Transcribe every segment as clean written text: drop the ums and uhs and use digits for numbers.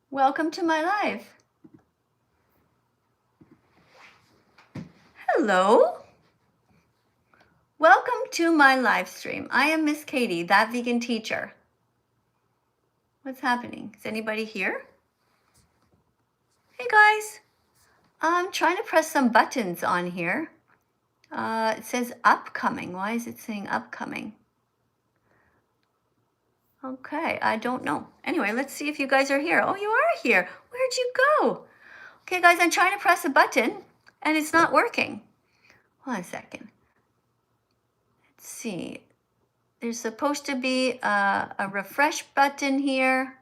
Welcome to my live. Hello. Welcome to my live stream. I am Miss Katie, that vegan teacher. What's happening? Is anybody here? Hey guys. I'm trying to press some buttons on here. It says upcoming. Why is it saying upcoming? Okay, I don't know. Anyway, let's see if you guys are here. Oh, you are here. Where'd you go? Okay, guys, I'm trying to press a button and it's not working. Hold on a second. Let's see. There's supposed to be a refresh button here.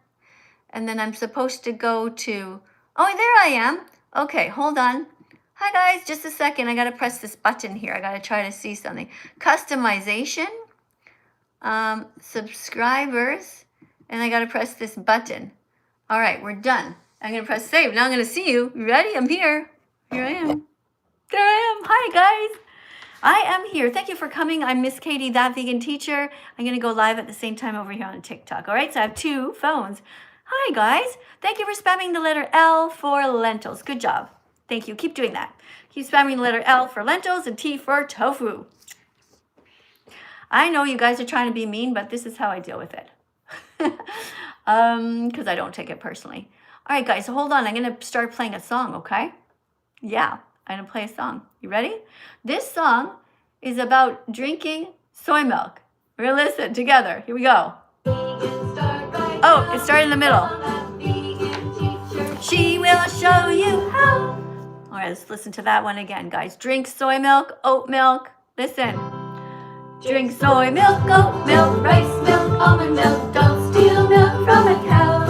And then I'm supposed to go to, oh, there I am. Okay, hold on. Hi guys, just a second. I gotta press this button here. I gotta try to see something. Customization, subscribers, and I gotta press this button. All right, we're done. I'm gonna press save. Now I'm gonna see you. You ready? I'm here. Here I am. There I am. Hi guys. I am here. Thank you for coming. I'm Miss Katie, that vegan teacher. I'm going to go live at the same time over here on TikTok. All right, so I have two phones. Hi, guys. Thank you for spamming the letter L for lentils. Good job. Thank you. Keep doing that. Keep spamming the letter L for lentils and T for tofu. I know you guys are trying to be mean, but this is how I deal with it. Because I don't take it personally. All right, guys, so hold on. I'm going to start playing a song, okay? Yeah. I'm going to play a song. You ready? This song is about drinking soy milk. We're going to listen together. Here we go. Oh, it started in the middle. She will show you how. All right, let's listen to that one again, guys. Drink soy milk, oat milk. Listen. Drink soy milk, oat milk, rice milk, almond milk. Don't steal milk from a cow.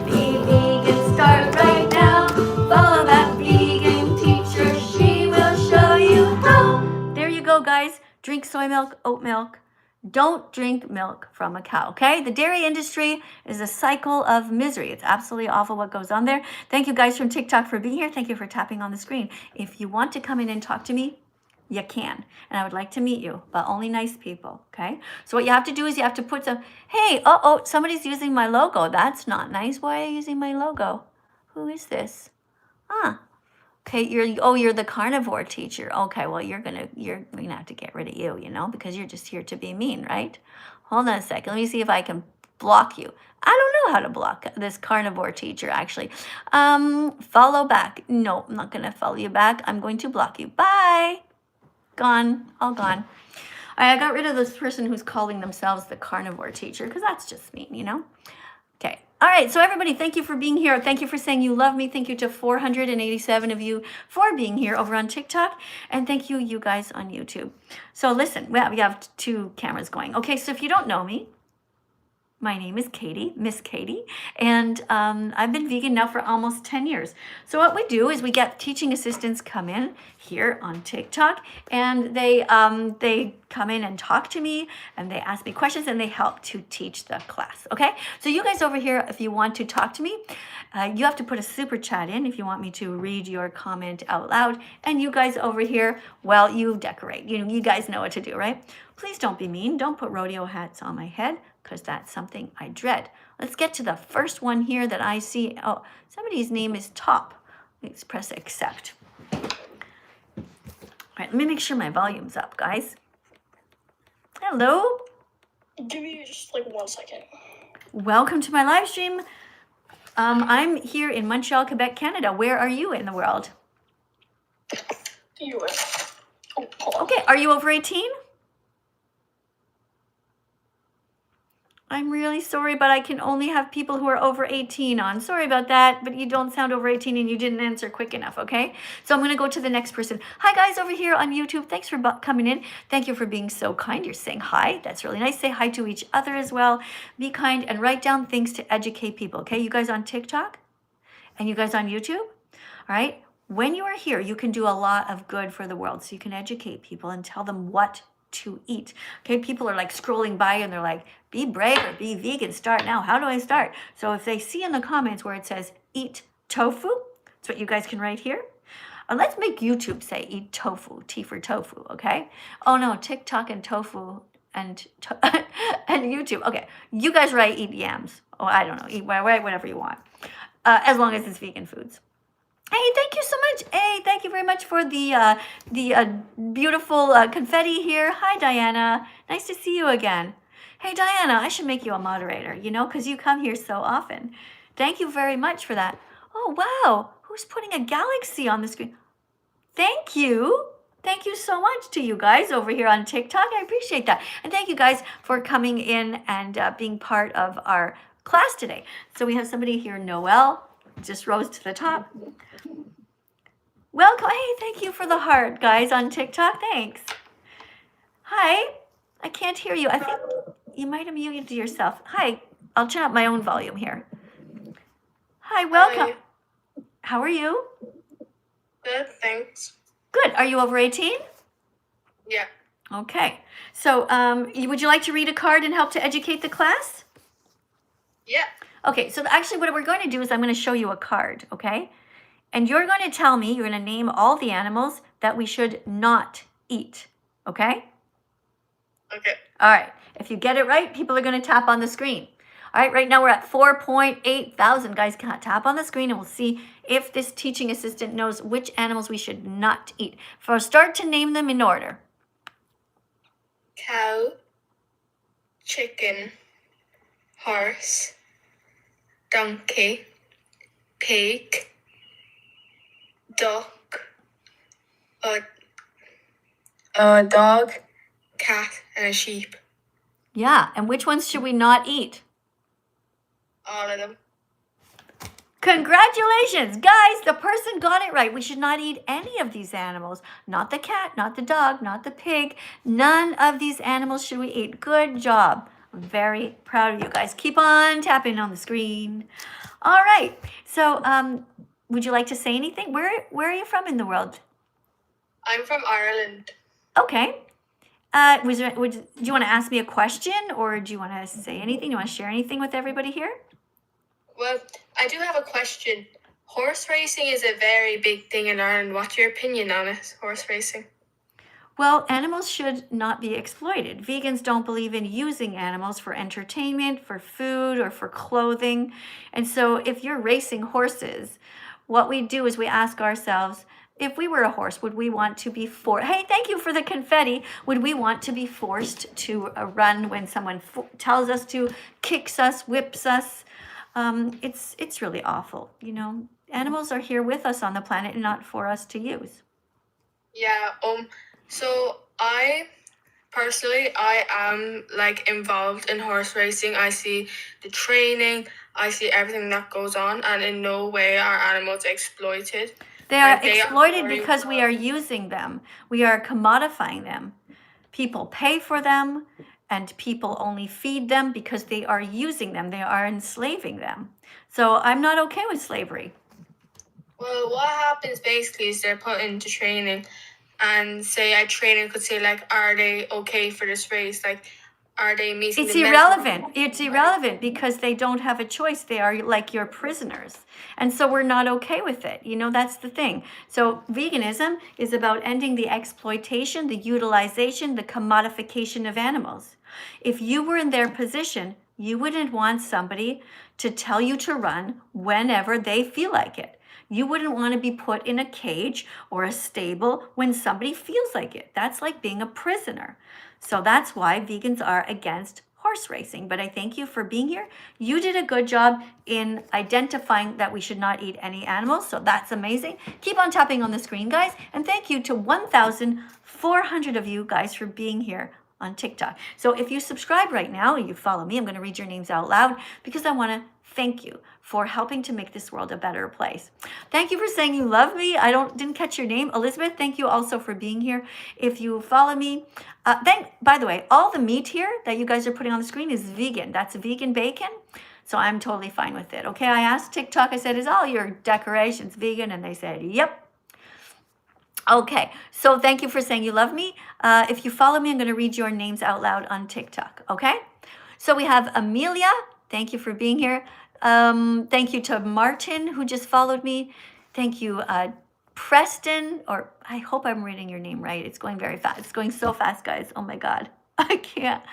Be vegan, start right now. Follow that vegan teacher. She will show you how. There you go, guys. Drink soy milk, oat milk. Don't drink milk from a cow, okay? The dairy industry is a cycle of misery. It's absolutely awful what goes on there. Thank you guys from TikTok for being here. Thank you for tapping on the screen. If you want to come in and talk to me, you can. And I would like to meet you, but only nice people, okay? So what you have to do is you have to put some, hey, uh-oh, somebody's using my logo. That's not nice. Why are you using my logo? Who is this? Okay, you're the carnivore teacher. Okay, well, you're gonna have to get rid of you, because you're just here to be mean, right? Hold on a second. Let me see if I can block you. I don't know how to block this carnivore teacher, actually. Follow back. No, I'm not gonna follow you back. I'm going to block you. Bye. Gone. All gone. All right, I got rid of this person who's calling themselves the carnivore teacher because that's just mean, Okay. All right. So everybody, thank you for being here. Thank you for saying you love me. Thank you to 487 of you for being here over on TikTok. And thank you guys on YouTube. So listen, we have two cameras going. Okay. So if you don't know me, my name is Katie, Miss Katie, and I've been vegan now for almost 10 years. So what we do is we get teaching assistants come in here on TikTok, and they come in and talk to me, and they ask me questions, and they help to teach the class, okay? So you guys over here, if you want to talk to me, you have to put a super chat in if you want me to read your comment out loud, and you guys over here, well, you decorate. You guys know what to do, right? Please don't be mean. Don't put rodeo hats on my head, because that's something I dread. Let's get to the first one here that I see. Oh, somebody's name is Top. Let's press accept. All right, let me make sure my volume's up, guys. Hello. Give me just like 1 second. Welcome to my live stream. I'm here in Montreal, Quebec, Canada. Where are you in the world? The US. Oh, hold on. Okay, are you over 18? I'm really sorry, but I can only have people who are over 18 on. Sorry about that, but you don't sound over 18 and you didn't answer quick enough, okay? So I'm going to go to the next person. Hi, guys, over here on YouTube. Thanks for coming in. Thank you for being so kind. You're saying hi. That's really nice. Say hi to each other as well. Be kind and write down things to educate people, okay? You guys on TikTok and you guys on YouTube, all right? When you are here, you can do a lot of good for the world. So you can educate people and tell them what to eat. Okay, people are like scrolling by and they're like, be brave or be vegan, start now. How do I start? So if they see in the comments where it says eat tofu, that's what you guys can write here. Let's make YouTube say eat tofu, T for tofu, okay? Oh no, TikTok and tofu and and YouTube. Okay, you guys write eat yams. Oh, I don't know, write whatever you want. as long as it's vegan foods. Hey, thank you so much. Hey, thank you very much for the beautiful confetti here. Hi, Diana. Nice to see you again. Hey, Diana, I should make you a moderator, you know, because you come here so often. Thank you very much for that. Oh, wow. Who's putting a galaxy on the screen? Thank you. Thank you so much to you guys over here on TikTok. I appreciate that. And thank you guys for coming in and being part of our class today. So we have somebody here, Noelle, just rose to the top. Welcome. Hey, thank you for the heart, guys, on TikTok. Thanks. Hi. I can't hear you. I think you might have muted yourself. Hi. I'll turn up my own volume here. Hi, welcome. Hi. How are you? Good, thanks. Good. Are you over 18? Yeah. Okay. So would you like to read a card and help to educate the class? Yeah. Okay. So actually what we're going to do is I'm going to show you a card, okay? And you're going to tell me, you're going to name all the animals that we should not eat, okay? Okay. All right. If you get it right, people are going to tap on the screen. All right, right now we're at 4.8 thousand. Guys, can tap on the screen and we'll see if this teaching assistant knows which animals we should not eat. For start to name them in order. Cow, chicken, horse, donkey, pig, duck, a dog, cat, and a sheep. Yeah, and which ones should we not eat? All of them. Congratulations, guys, the person got it right. We should not eat any of these animals. Not the cat, not the dog, not the pig. None of these animals should we eat. Good job. I'm very proud of you guys. Keep on tapping on the screen. All right. So would you like to say anything? Where are you from in the world? I'm from Ireland. Okay. Do you want to ask me a question or do you want to say anything? Do you want to share anything with everybody here? Well, I do have a question. Horse racing is a very big thing in Ireland. What's your opinion on it, horse racing? Well, animals should not be exploited. Vegans don't believe in using animals for entertainment, for food, or for clothing. And so if you're racing horses, what we do is we ask ourselves, if we were a horse, would we want to be forced? Hey, thank you for the confetti. Would we want to be forced to run when someone tells us to, kicks us, whips us? It's really awful, you know. Animals are here with us on the planet and not for us to use. Yeah, so I am like involved in horse racing. I see the training, I see everything that goes on, and in no way are animals exploited. They are exploited because we are using them. We are commodifying them. People pay for them, and people only feed them because they are using them. They are enslaving them. So I'm not okay with slavery. Well, what happens basically is they're put into training, and say a trainer could say, like, are they okay for this race? Like, are they meeting It's irrelevant. It's irrelevant because they don't have a choice. They are like your prisoners. And so we're not okay with it. You know, that's the thing. So veganism is about ending the exploitation, the utilization, the commodification of animals. If you were in their position, you wouldn't want somebody to tell you to run whenever they feel like it. You wouldn't want to be put in a cage or a stable when somebody feels like it. That's like being a prisoner. So that's why vegans are against horse racing. But I thank you for being here. You did a good job in identifying that we should not eat any animals. So that's amazing. Keep on tapping on the screen, guys. And thank you to 1,400 of you guys for being here on TikTok. So if you subscribe right now and you follow me, I'm going to read your names out loud because I want to thank you for helping to make this world a better place. Thank you for saying you love me. I didn't catch your name. Elizabeth, thank you also for being here. If you follow me, by the way, all the meat here that you guys are putting on the screen is vegan. That's vegan bacon. So I'm totally fine with it. Okay, I asked TikTok, I said, is all your decorations vegan? And they said, yep. Okay, so thank you for saying you love me. If you follow me, I'm going to read your names out loud on TikTok. Okay, so we have Amelia. Thank you for being here. Thank you to Martin, who just followed me. Thank you, Preston, or I hope I'm reading your name right. It's going very fast. It's going so fast, guys. Oh my God. I can't.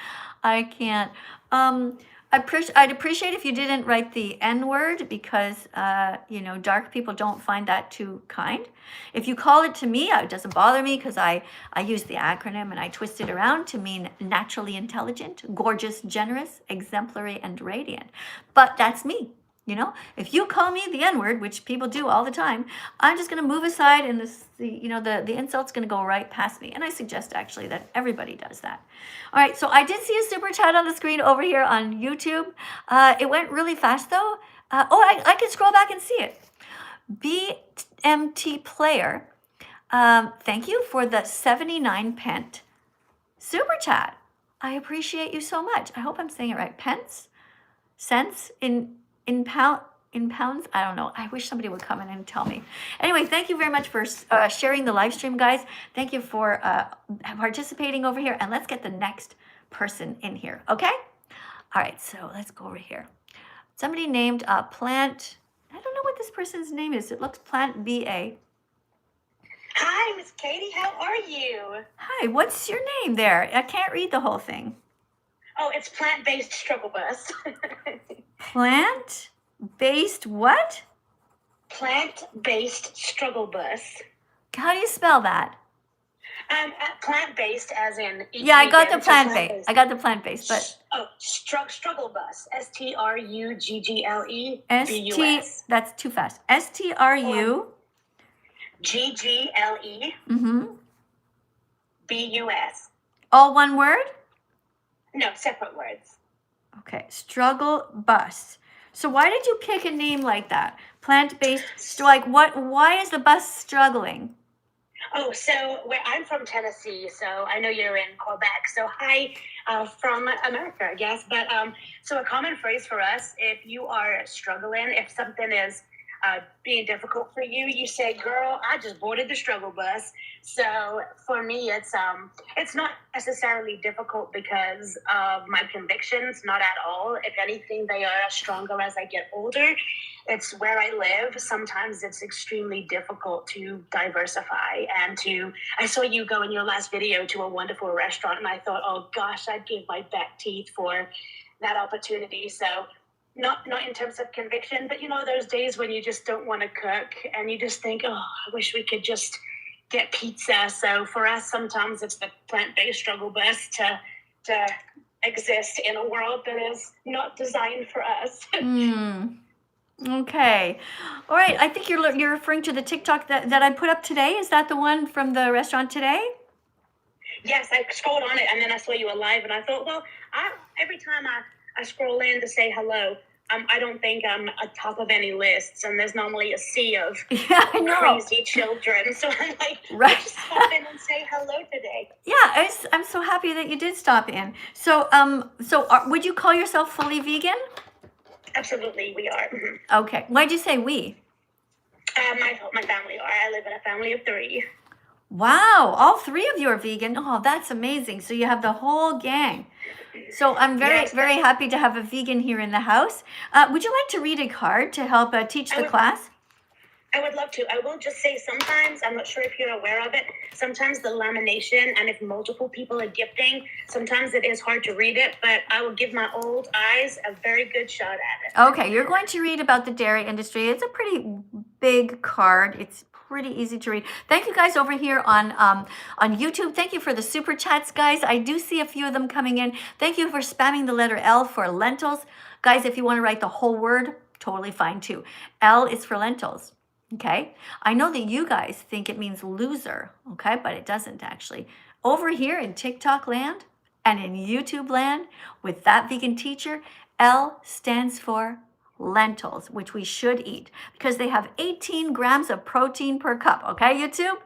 I'd appreciate if you didn't write the N word because, dark people don't find that too kind. If you call it to me, it doesn't bother me because I use the acronym and I twist it around to mean naturally intelligent, gorgeous, generous, exemplary, and radiant. But that's me. If you call me the N word, which people do all the time, I'm just going to move aside and the insult's going to go right past me. And I suggest actually that everybody does that. All right. So I did see a super chat on the screen over here on YouTube. It went really fast though. I can scroll back and see it. BMT player. Thank you for the 79 pence super chat. I appreciate you so much. I hope I'm saying it right. Pence? Cents? In pounds? I don't know. I wish somebody would come in and tell me. Anyway, thank you very much for sharing the live stream, guys. Thank you for participating over here. And let's get the next person in here, okay? All right, so let's go over here. Somebody named Plant. I don't know what this person's name is. It looks Plant BA. Hi, Miss Katie. How are you? Hi, what's your name there? I can't read the whole thing. Oh, it's plant-based struggle bus. Plant-based what? Plant-based struggle bus. How do you spell that? Plant-based as in Yeah, I got the plant-based. I got the plant-based, but struggle bus. STRUGGLE ST. That's too fast. STRU. GGLE. BUS. All one word? No, separate words. Okay, struggle bus. So why did you pick a name like that? Plant-based, like what? Why is the bus struggling? Oh, so I'm from Tennessee, so I know you're in Quebec. So hi from America, I guess. But so a common phrase for us, if you are struggling, if something is being difficult for you, you say, "Girl, I just boarded the struggle bus." So for me, it's not necessarily difficult because of my convictions, not at all. If anything, they are stronger as I get older. It's where I live. Sometimes it's extremely difficult to diversify and I saw you go in your last video to a wonderful restaurant and I thought, oh gosh, I'd give my back teeth for that opportunity. So not in terms of conviction, but those days when you just don't want to cook and you just think, oh, I wish we could just get pizza. So for us, sometimes it's the plant-based struggle bus to exist in a world that is not designed for us. Okay. All right. I think you're referring to the TikTok that I put up today. Is that the one from the restaurant today? Yes, I scrolled on it and then I saw you were live and I thought, well, every time I scroll in to say hello, I don't think I'm at top of any lists, and there's normally a sea of crazy children. So I'm like, right. Just stop in and say hello today. Yeah, I'm so happy that you did stop in. So would you call yourself fully vegan? Absolutely, we are. Okay. Why'd you say we? My family are. I live in a family of 3. Wow, all 3 of you are vegan. Oh, that's amazing. So you have the whole gang. So I'm very happy to have a vegan here in the house. Would you like to read a card to help teach the class? I would love to. I will just say sometimes, I'm not sure if you're aware of it, sometimes the lamination, and if multiple people are gifting, sometimes it is hard to read it, but I will give my old eyes a very good shot at it. Okay, you're going to read about the dairy industry. It's a pretty big card. It's pretty easy to read. Thank you guys over here on YouTube. Thank you for the super chats, guys. I do see a few of them coming in. Thank you for spamming the letter L for lentils. Guys, if you want to write the whole word, totally fine too. L is for lentils. Okay, I know that you guys think it means loser, okay, but it doesn't actually. Over here in TikTok land and in YouTube land with That Vegan Teacher, L stands for lentils, which we should eat because they have 18 grams of protein per cup, okay, YouTube?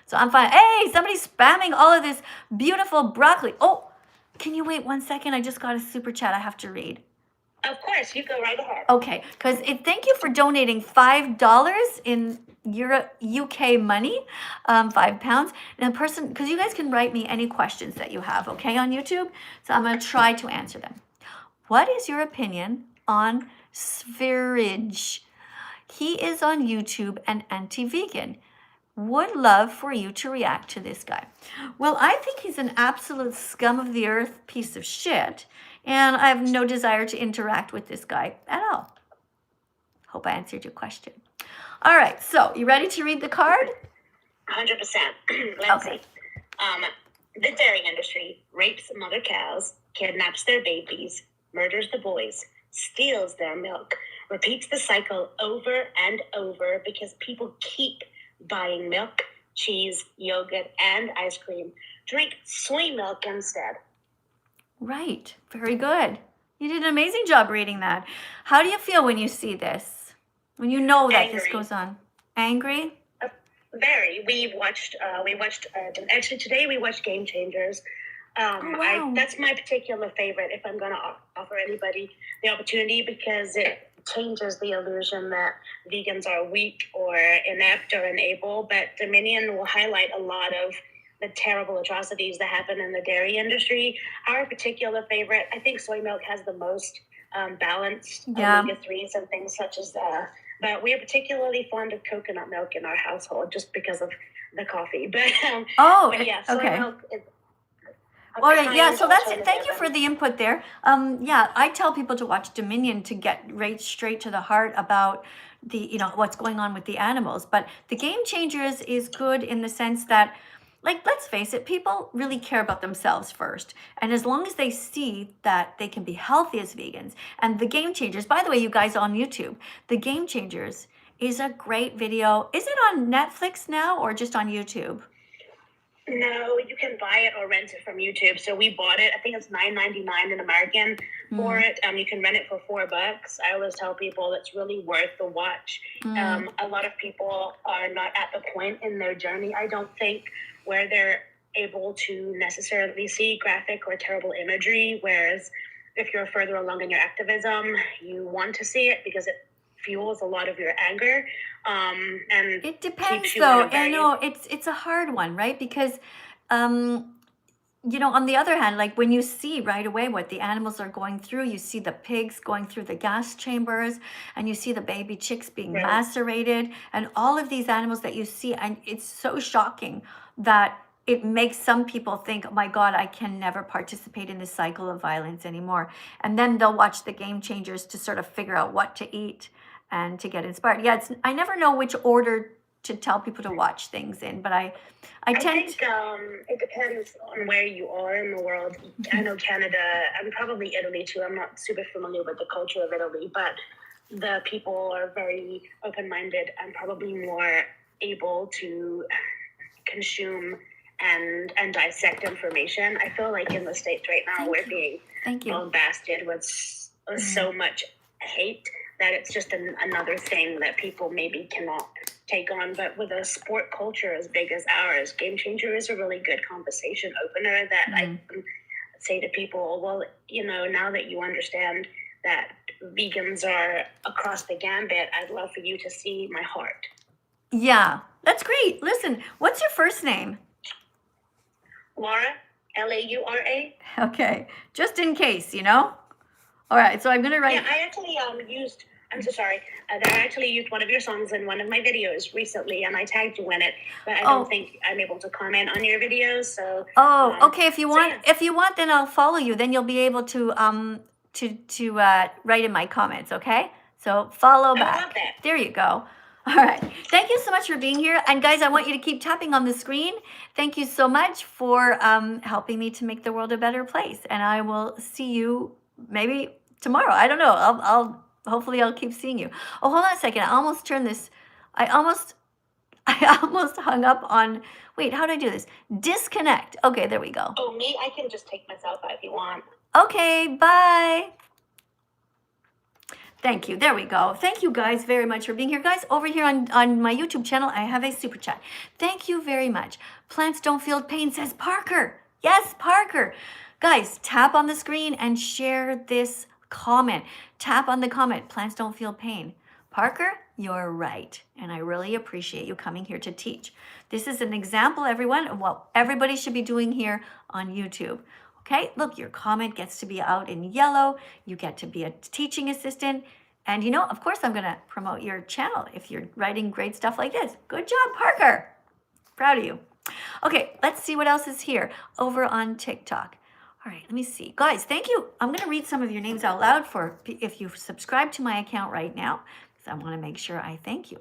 So I'm fine. Hey, somebody's spamming all of this beautiful broccoli. Oh, can you wait 1 second? I just got a super chat I have to read. Of course, you go right ahead. Okay, because thank you for donating $5 in UK money, £5. And person, because you guys can write me any questions that you have, okay, on YouTube. So I'm going to try to answer them. What is your opinion on Svirij? He is on YouTube and anti-vegan. Would love for you to react to this guy. Well, I think he's an absolute scum of the earth piece of shit. And I have no desire to interact with this guy at all. Hope I answered your question. All right, so you ready to read the card? 100%. Let's Okay. see. The dairy industry rapes mother cows, kidnaps their babies, murders the boys, steals their milk, repeats the cycle over and over because people keep buying milk, cheese, yogurt, and ice cream. Drink soy milk instead. Right, very good. You did an amazing job reading that. How do you feel when you see this? When you know that this Angry. goes on? Angry? Very. Actually today we watched Game Changers. Wow. That's my particular favorite if I'm going to offer anybody the opportunity, because it changes the illusion that vegans are weak or inept or unable. But Dominion will highlight a lot of the terrible atrocities that happen in the dairy industry. Our particular favorite, I think soy milk has the most balanced omega-3s and things such as that. But we are particularly fond of coconut milk in our household just because of the coffee. But yeah, soy milk is. All right, yeah, so that's it. Thank you for the input there. Yeah, I tell people to watch Dominion to get right straight to the heart about the, what's going on with the animals. But the Game Changers is good in the sense that, like, let's face it, people really care about themselves first. And as long as they see that they can be healthy as vegans, and the Game Changers, by the way, you guys on YouTube, the Game Changers is a great video. Is it on Netflix now or just on YouTube? No, you can buy it or rent it from YouTube. So we bought it. I think it's $9.99 in American for it. You can rent it for $4. I always tell people it's really worth the watch. A lot of people are not at the point in their journey, I don't think, where they're able to necessarily see graphic or terrible imagery. Whereas if you're further along in your activism, you want to see it because it fuels a lot of your anger. And it depends though. I know it's a hard one, right? Because on the other hand, like when you see right away what the animals are going through, you see the pigs going through the gas chambers, and you see the baby chicks being macerated, and all of these animals that you see, and it's so shocking that it makes some people think, oh my God, I can never participate in this cycle of violence anymore. And then they'll watch the Game Changers to sort of figure out what to eat and to get inspired. Yeah, I never know which order to tell people to watch things in, but I think it depends on where you are in the world. I know Canada, and probably Italy too. I'm not super familiar with the culture of Italy, but the people are very open-minded and probably more able to consume and dissect information. I feel like in the States right now we're being bombarded with so much hate that it's just another thing that people maybe cannot take on. But with a sport culture as big as ours, Game Changer is a really good conversation opener that I can say to people, well, now that you understand that vegans are across the gambit, I'd love for you to see my heart. Yeah, that's great. Listen, what's your first name? Laura, Laura. Okay, just in case, All right, so I'm going to write... Yeah, I actually used... I'm so sorry. I actually used one of your songs in one of my videos recently, and I tagged you in it. But I don't think I'm able to comment on your videos, so... okay. If you want, then I'll follow you. Then you'll be able to write in my comments, okay? So follow back. I love that. There you go. All right. Thank you so much for being here. And guys, I want you to keep tapping on the screen. Thank you so much for helping me to make the world a better place. And I will see you maybe tomorrow. I don't know. Hopefully I'll keep seeing you. Oh, hold on a second. I almost turned this. I almost hung up on, wait, how do I do this? Disconnect. Okay, there we go. Oh, me? I can just take myself out if you want. Okay, bye. Thank you. There we go. Thank you guys very much for being here. Guys, over here on my YouTube channel, I have a super chat. Thank you very much. Plants don't feel pain, says Parker. Yes, Parker. Guys, tap on the screen and share this comment. Tap on the comment. Plants don't feel pain. Parker, you're right. And I really appreciate you coming here to teach. This is an example, everyone, of what everybody should be doing here on YouTube. Okay, look, your comment gets to be out in yellow. You get to be a teaching assistant. And of course, I'm going to promote your channel if you're writing great stuff like this. Good job, Parker. Proud of you. Okay, let's see what else is here over on TikTok. All right, let me see. Guys, thank you. I'm going to read some of your names out loud for if you've subscribed to my account right now, because I want to make sure I thank you.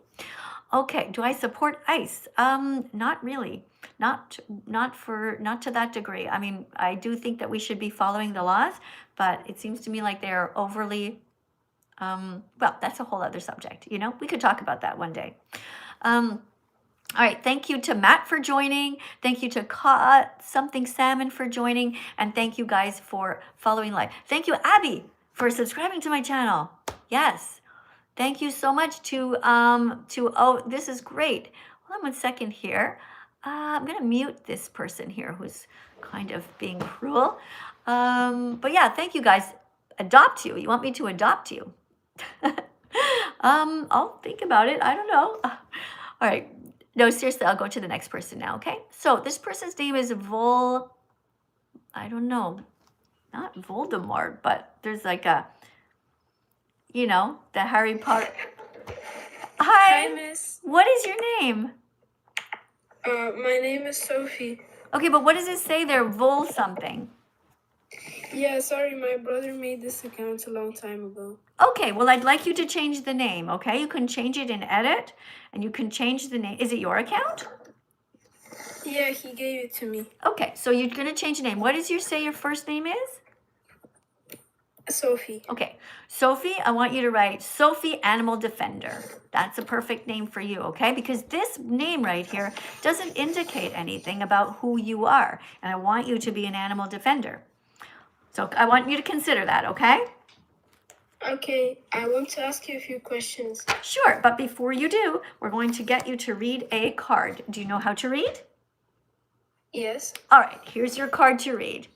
Okay, do I support ICE? Not really. Not to that degree. I mean, I do think that we should be following the laws, but it seems to me like they're overly well, that's a whole other subject, you know? We could talk about that one day. All right, thank you to Matt for joining. Thank you to Something Salmon for joining. And thank you guys for following live. Thank you, Abby, for subscribing to my channel. Yes. Thank you so much to oh, this is great. Hold on one second here. I'm going to mute this person here who's kind of being cruel. But yeah, thank you guys. Adopt you. You want me to adopt you? I'll think about it. I don't know. All right. No, seriously, I'll go to the next person now, okay? So this person's name is I don't know, not Voldemort, but there's like a, you know, the Harry Potter. Hi, Miss. What is your name? My name is Sophie. Okay, but what does it say there? Vol something. Yeah, sorry, my brother made this account a long time ago. Okay, well, I'd like you to change the name, okay? You can change it in edit, and you can change the name. Is it your account? Yeah, he gave it to me. Okay, so you're going to change the name. What does say your first name is? Sophie. Okay, Sophie, I want you to write Sophie Animal Defender. That's a perfect name for you, okay? Because this name right here doesn't indicate anything about who you are, and I want you to be an animal defender. So I want you to consider that, okay? Okay, I want to ask you a few questions. Sure, but before you do, we're going to get you to read a card. Do you know how to read? Yes. All right, here's your card to read.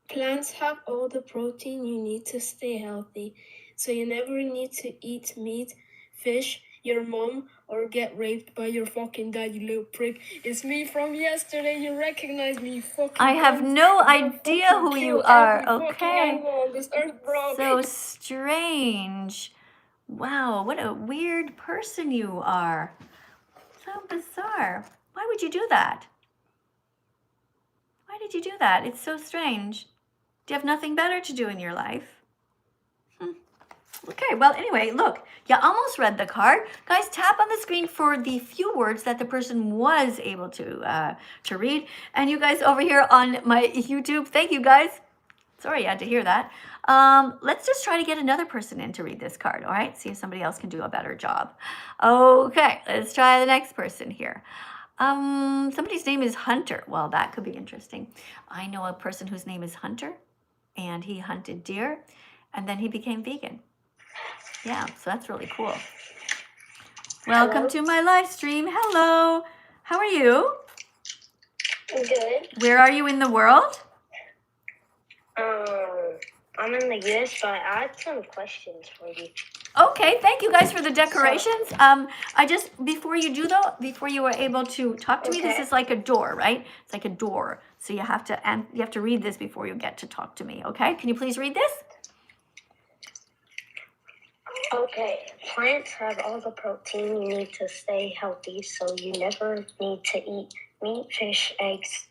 Plants have all the protein you need to stay healthy, so you never need to eat meat, fish, your mom, or get raped by your fucking dad, you little prick. It's me from yesterday. You recognize me, you fucking I have no idea who you are. Okay. So strange. Wow, what a weird person you are. So bizarre. Why would you do that? Why did you do that? It's so strange. Do you have nothing better to do in your life? Okay, well, anyway, look, you almost read the card. Guys, tap on the screen for the few words that the person was able to read. And you guys over here on my YouTube, thank you guys. Sorry you had to hear that. Let's just try to get another person in to read this card, all right? See if somebody else can do a better job. Okay, let's try the next person here. Somebody's name is Hunter. Well, that could be interesting. I know a person whose name is Hunter, and he hunted deer, and then he became vegan. Yeah, so that's really cool. Welcome to my live stream. Hello. How are you? I'm good. Where are you in the world? I'm in the US, but I had some questions for you. Okay, thank you guys for the decorations. I just, before you were able to talk to me, this is like a door, right? It's like a door. So you have to read this before you get to talk to me, okay? Can you please read this? Okay, plants have all the protein you need to stay healthy, so you never need to eat meat, fish, eggs,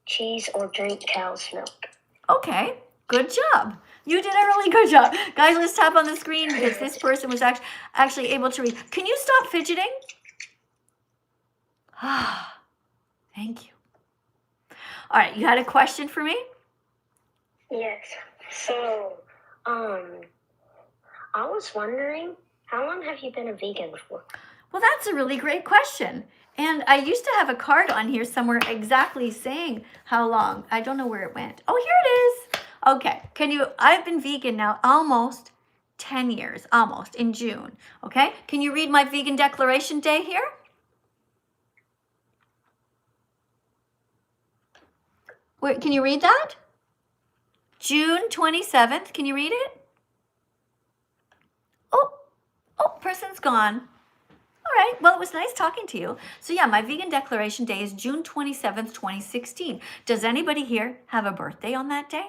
cheese, or drink cow's milk. Okay, good job. You did a really good job. Guys, let's tap on the screen because this person was actually able to read. Can you stop fidgeting? Thank you. All right, you had a question for me? Yes. So, I was wondering, how long have you been a vegan for? Well, that's a really great question. And I used to have a card on here somewhere exactly saying how long. I don't know where it went. Oh, here it is. Okay. I've been vegan now almost 10 years, almost, in June. Okay. Can you read my vegan declaration day here? Wait, can you read that? June 27th. Can you read it? Oh, person's gone. All right, well, it was nice talking to you. So yeah, my vegan declaration day is June 27th, 2016. Does anybody here have a birthday on that day?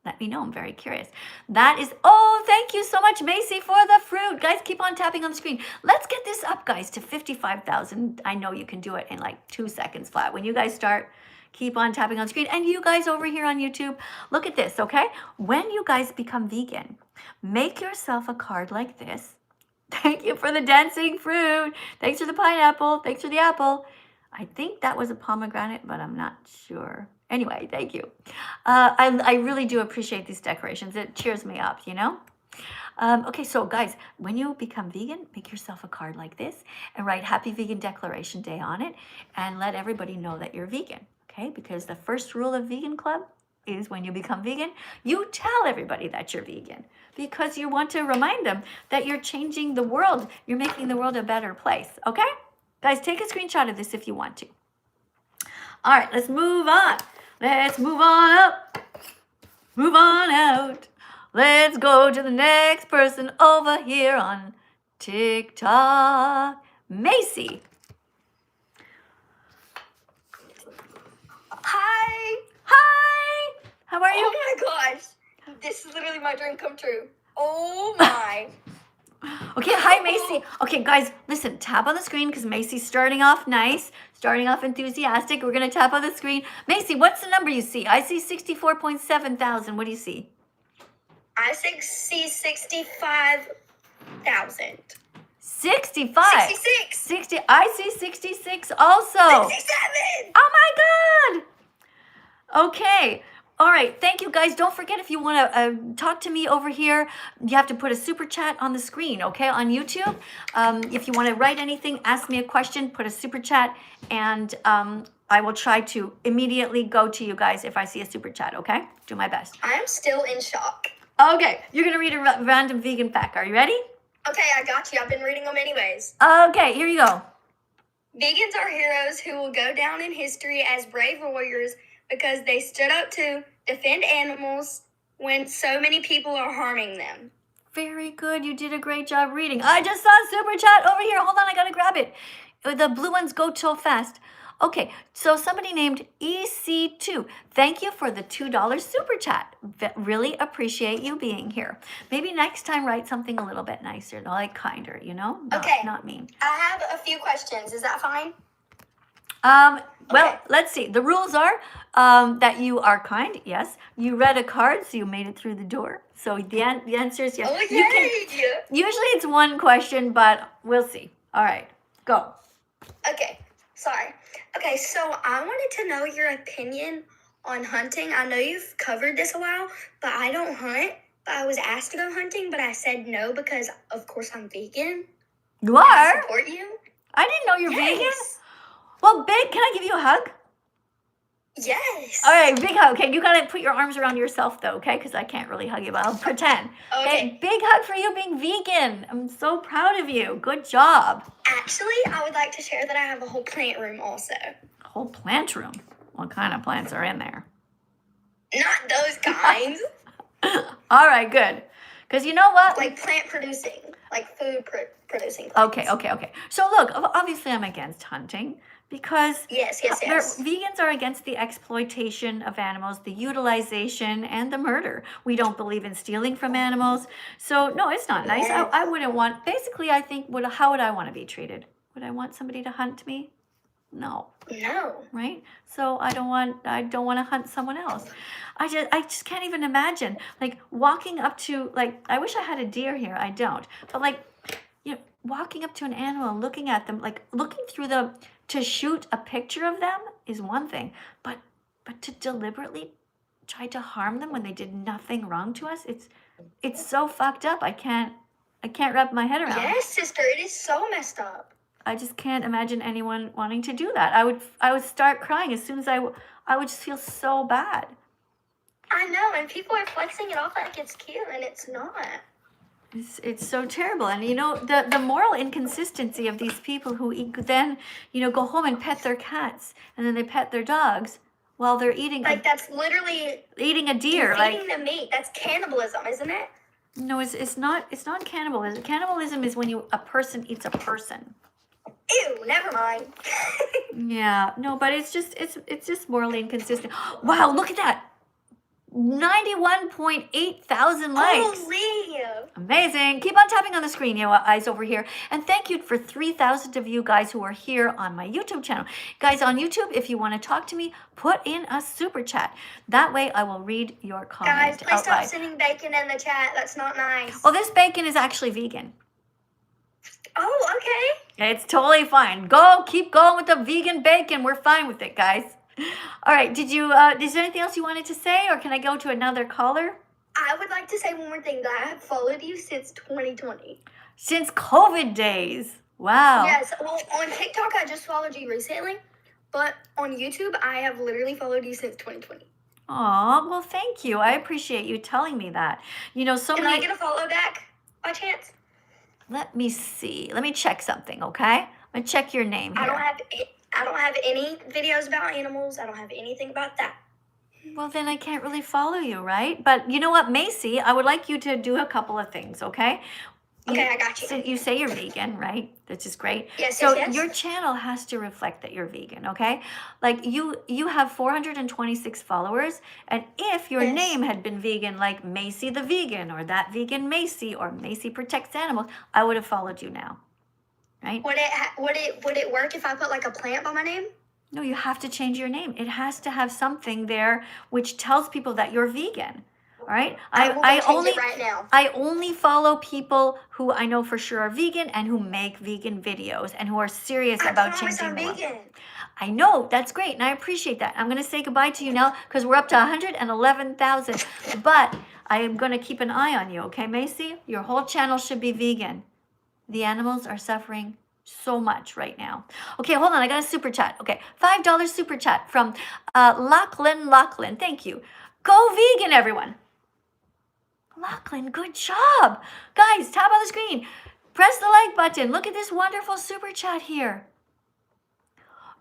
Let me know, I'm very curious. That is, oh, thank you so much, Macy, for the fruit. Guys, keep on tapping on the screen. Let's get this up, guys, to 55,000. I know you can do it in like 2 seconds flat. When you guys start, keep on tapping on screen. And you guys over here on YouTube, look at this, okay? When you guys become vegan, make yourself a card like this. Thank you for the dancing fruit. Thanks for the pineapple. Thanks for the apple. I think that was a pomegranate, but I'm not sure. Anyway, thank you. I really do appreciate these decorations. It cheers me up, you know? Okay, so guys, when you become vegan, make yourself a card like this and write Happy Vegan Declaration Day on it and let everybody know that you're vegan, okay? Because the first rule of Vegan Club is when you become vegan, you tell everybody that you're vegan because you want to remind them that you're changing the world. You're making the world a better place, okay? Guys, take a screenshot of this if you want to. All right, let's move on. Let's move on up, move on out. Let's go to the next person over here on TikTok. Macy. Hi. Hi. How are you? Oh my gosh. This is literally my dream come true. Oh my. Okay, hi Macy. Okay, guys, listen, tap on the screen because Macy's starting off nice, starting off enthusiastic. We're going to tap on the screen. Macy, what's the number you see? I see 64.7 thousand. What do you see? I see 65,000. 65. 66. 60. I see 66 also. 67. Oh my God. Okay. All right. Thank you guys. Don't forget if you want to talk to me over here, you have to put a super chat on the screen, okay, on YouTube. If you want to write anything, ask me a question, put a super chat, and I will try to immediately go to you guys if I see a super chat, okay? Do my best. I'm still in shock. Okay. You're going to read a random vegan fact. Are you ready? Okay, I got you. I've been reading them anyways. Okay. Here you go. Vegans are heroes who will go down in history as brave warriors because they stood up to defend animals when so many people are harming them. Very good. You did a great job reading. I just saw a super chat over here. Hold on. I got to grab it. The blue ones go so fast. Okay. So somebody named EC2. Thank you for the $2 super chat. Really appreciate you being here. Maybe next time write something a little bit nicer, like kinder, you know? Okay. Not mean. I have a few questions. Is that fine? Well, Okay. let's see. The rules are that you are kind. Yes. You read a card, so you made it through the door. So the answer is yes. Oh, You can, yay! usually it's one question, but we'll see. All right. Go. Okay, sorry. Okay, so I wanted to know your opinion on hunting. I know you've covered this a while, but I don't hunt. But I was asked to go hunting, but I said no because, of course, I'm vegan. You I are? support you. I didn't know you're vegan. Yes. Well, big, can I give you a hug? Yes. All right, big hug. Okay, you got to put your arms around yourself, though, okay? Because I can't really hug you, but I'll pretend. Okay. Big hug for you being vegan. I'm so proud of you. Good job. Actually, I would like to share that I have a whole plant room also. Whole plant room. What kind of plants are in there? Not those kinds. All right, good. Because you know what? Like plant producing, like food producing plants. Okay. So look, obviously I'm against hunting because Yes. vegans are against the exploitation of animals, the utilization, and the murder. We don't believe in stealing from animals. So no, it's not nice. I wouldn't want, basically I think, how would I want to be treated? Would I want somebody to hunt me? No. No. Right? So I don't want to hunt someone else. I just can't even imagine like walking up to, like, I wish I had a deer here. I don't. But like, you know, walking up to an animal and looking at them, like looking through to shoot a picture of them is one thing, but to deliberately try to harm them when they did nothing wrong to us, it's so fucked up. I can't wrap my head around. Yes, sister, it is so messed up. I just can't imagine anyone wanting to do that. I would start crying as soon as I would just feel so bad. I know, and people are flexing it off like it's cute, and it's not. It's so terrible. And you know, the moral inconsistency of these people who then, you know, go home and pet their cats and then they pet their dogs while they're eating That's literally eating a deer. eating the meat. That's cannibalism, isn't it? No, it's not cannibalism. Cannibalism is when a person eats a person. Ew, never mind. Yeah, no, but it's just morally inconsistent. Wow, look at that. 91.8 thousand likes. Holy! Amazing. Keep on tapping on the screen, you eyes over here. And thank you for 3,000 of you guys who are here on my YouTube channel. Guys on YouTube, if you want to talk to me, put in a super chat. That way I will read your comment Guys, please out stop loud. sending bacon in the chat. That's not nice. Well, this bacon is actually vegan. Oh, okay. It's totally fine. Keep going with the vegan bacon. We're fine with it, guys. All right. Is there anything else you wanted to say, or can I go to another caller? I would like to say one more thing, that I have followed you since 2020. Since COVID days. Wow. Yes, well, on TikTok, I just followed you recently, but on YouTube, I have literally followed you since 2020. Aw, well, thank you. I appreciate you telling me that. You know, so Can many... I get a follow back by chance? Let me see. Let me check something, okay? I'm going to check your name here. I don't have any videos about animals. I don't have anything about that. Well, then I can't really follow you, right? But you know what, Macy, I would like you to do a couple of things, okay? Okay, I got you. So you say you're vegan, right? Which is great. Yes, so yes. Your channel has to reflect that you're vegan, okay? Like you have 426 followers, and if your name had been vegan, like Macy the Vegan, or That Vegan Macy, or Macy Protects Animals, I would have followed you now, right? Would it work if I put like a plant by my name? No, you have to change your name. It has to have something there which tells people that you're vegan. All right. I only follow people who I know for sure are vegan and who make vegan videos and who are serious about changing the world. I know, that's great, and I appreciate that. I'm going to say goodbye to you now because we're up to 111,000. But I am going to keep an eye on you, okay, Macy? Your whole channel should be vegan. The animals are suffering so much right now. Okay, hold on. I got a super chat. Okay, $5 super chat from Lachlan. Thank you. Go vegan, everyone. Lachlan, good job. Guys, tap on the screen. Press the like button. Look at this wonderful super chat here.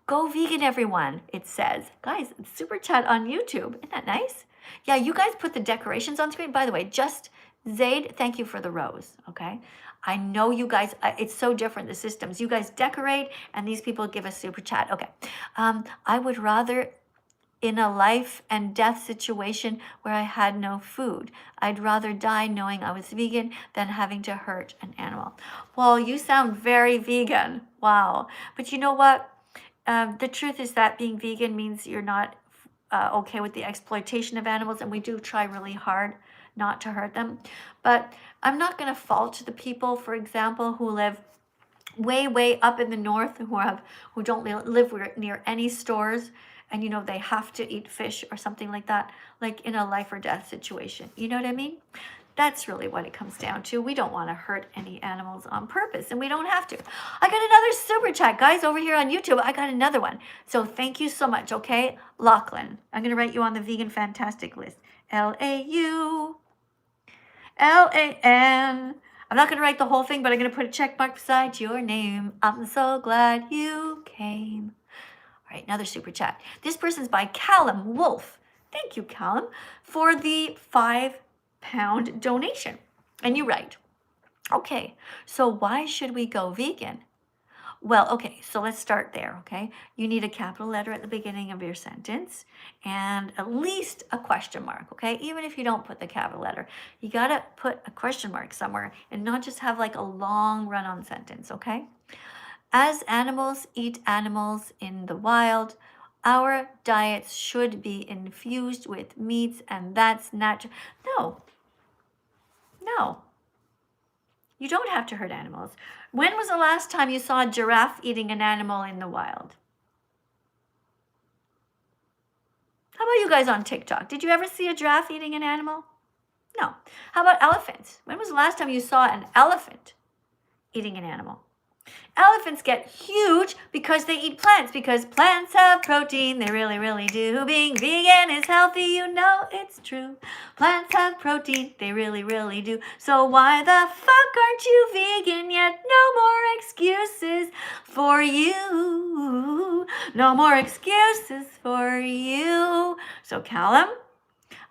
Go vegan, everyone, it says. Guys, super chat on YouTube. Isn't that nice? Yeah, you guys put the decorations on screen. By the way, just Zaid, thank you for the rose, okay? I know you guys, it's so different, the systems. You guys decorate, and these people give us super chat. Okay, I would rather in a life and death situation where I had no food. I'd rather die knowing I was vegan than having to hurt an animal. Well, you sound very vegan. Wow. But you know what? The truth is that being vegan means you're not okay with the exploitation of animals, and we do try really hard not to hurt them. But I'm not going to fault the people, for example, who live way up in the north, who don't live near any stores, and you know they have to eat fish or something like that, like in a life or death situation. You know what I mean? That's really what it comes down to. We don't want to hurt any animals on purpose, and we don't have to. I got another super chat, guys, over here on YouTube. I got another one. So thank you so much, okay? Lachlan, I'm going to write you on the Vegan Fantastic list. Laulan. I'm not going to write the whole thing, but I'm going to put a check mark beside your name. I'm so glad you came. All right, another super chat. This person's by Callum Wolf. Thank you, Callum, for the £5 donation. And you write, okay, so why should we go vegan? Well, okay, so let's start there, okay? You need a capital letter at the beginning of your sentence and at least a question mark, okay? Even if you don't put the capital letter, you gotta put a question mark somewhere and not just have like a long run-on sentence, okay? As animals eat animals in the wild, our diets should be infused with meats, and that's natural. No. You don't have to hurt animals. When was the last time you saw a giraffe eating an animal in the wild? How about you guys on TikTok? Did you ever see a giraffe eating an animal? No. How about elephants? When was the last time you saw an elephant eating an animal? Elephants get huge because they eat plants, because plants have protein. They really do. Being vegan is healthy, you know it's true. Plants have protein. They really do. So why the fuck aren't you vegan yet? No more excuses for you. No more excuses for you. So Callum,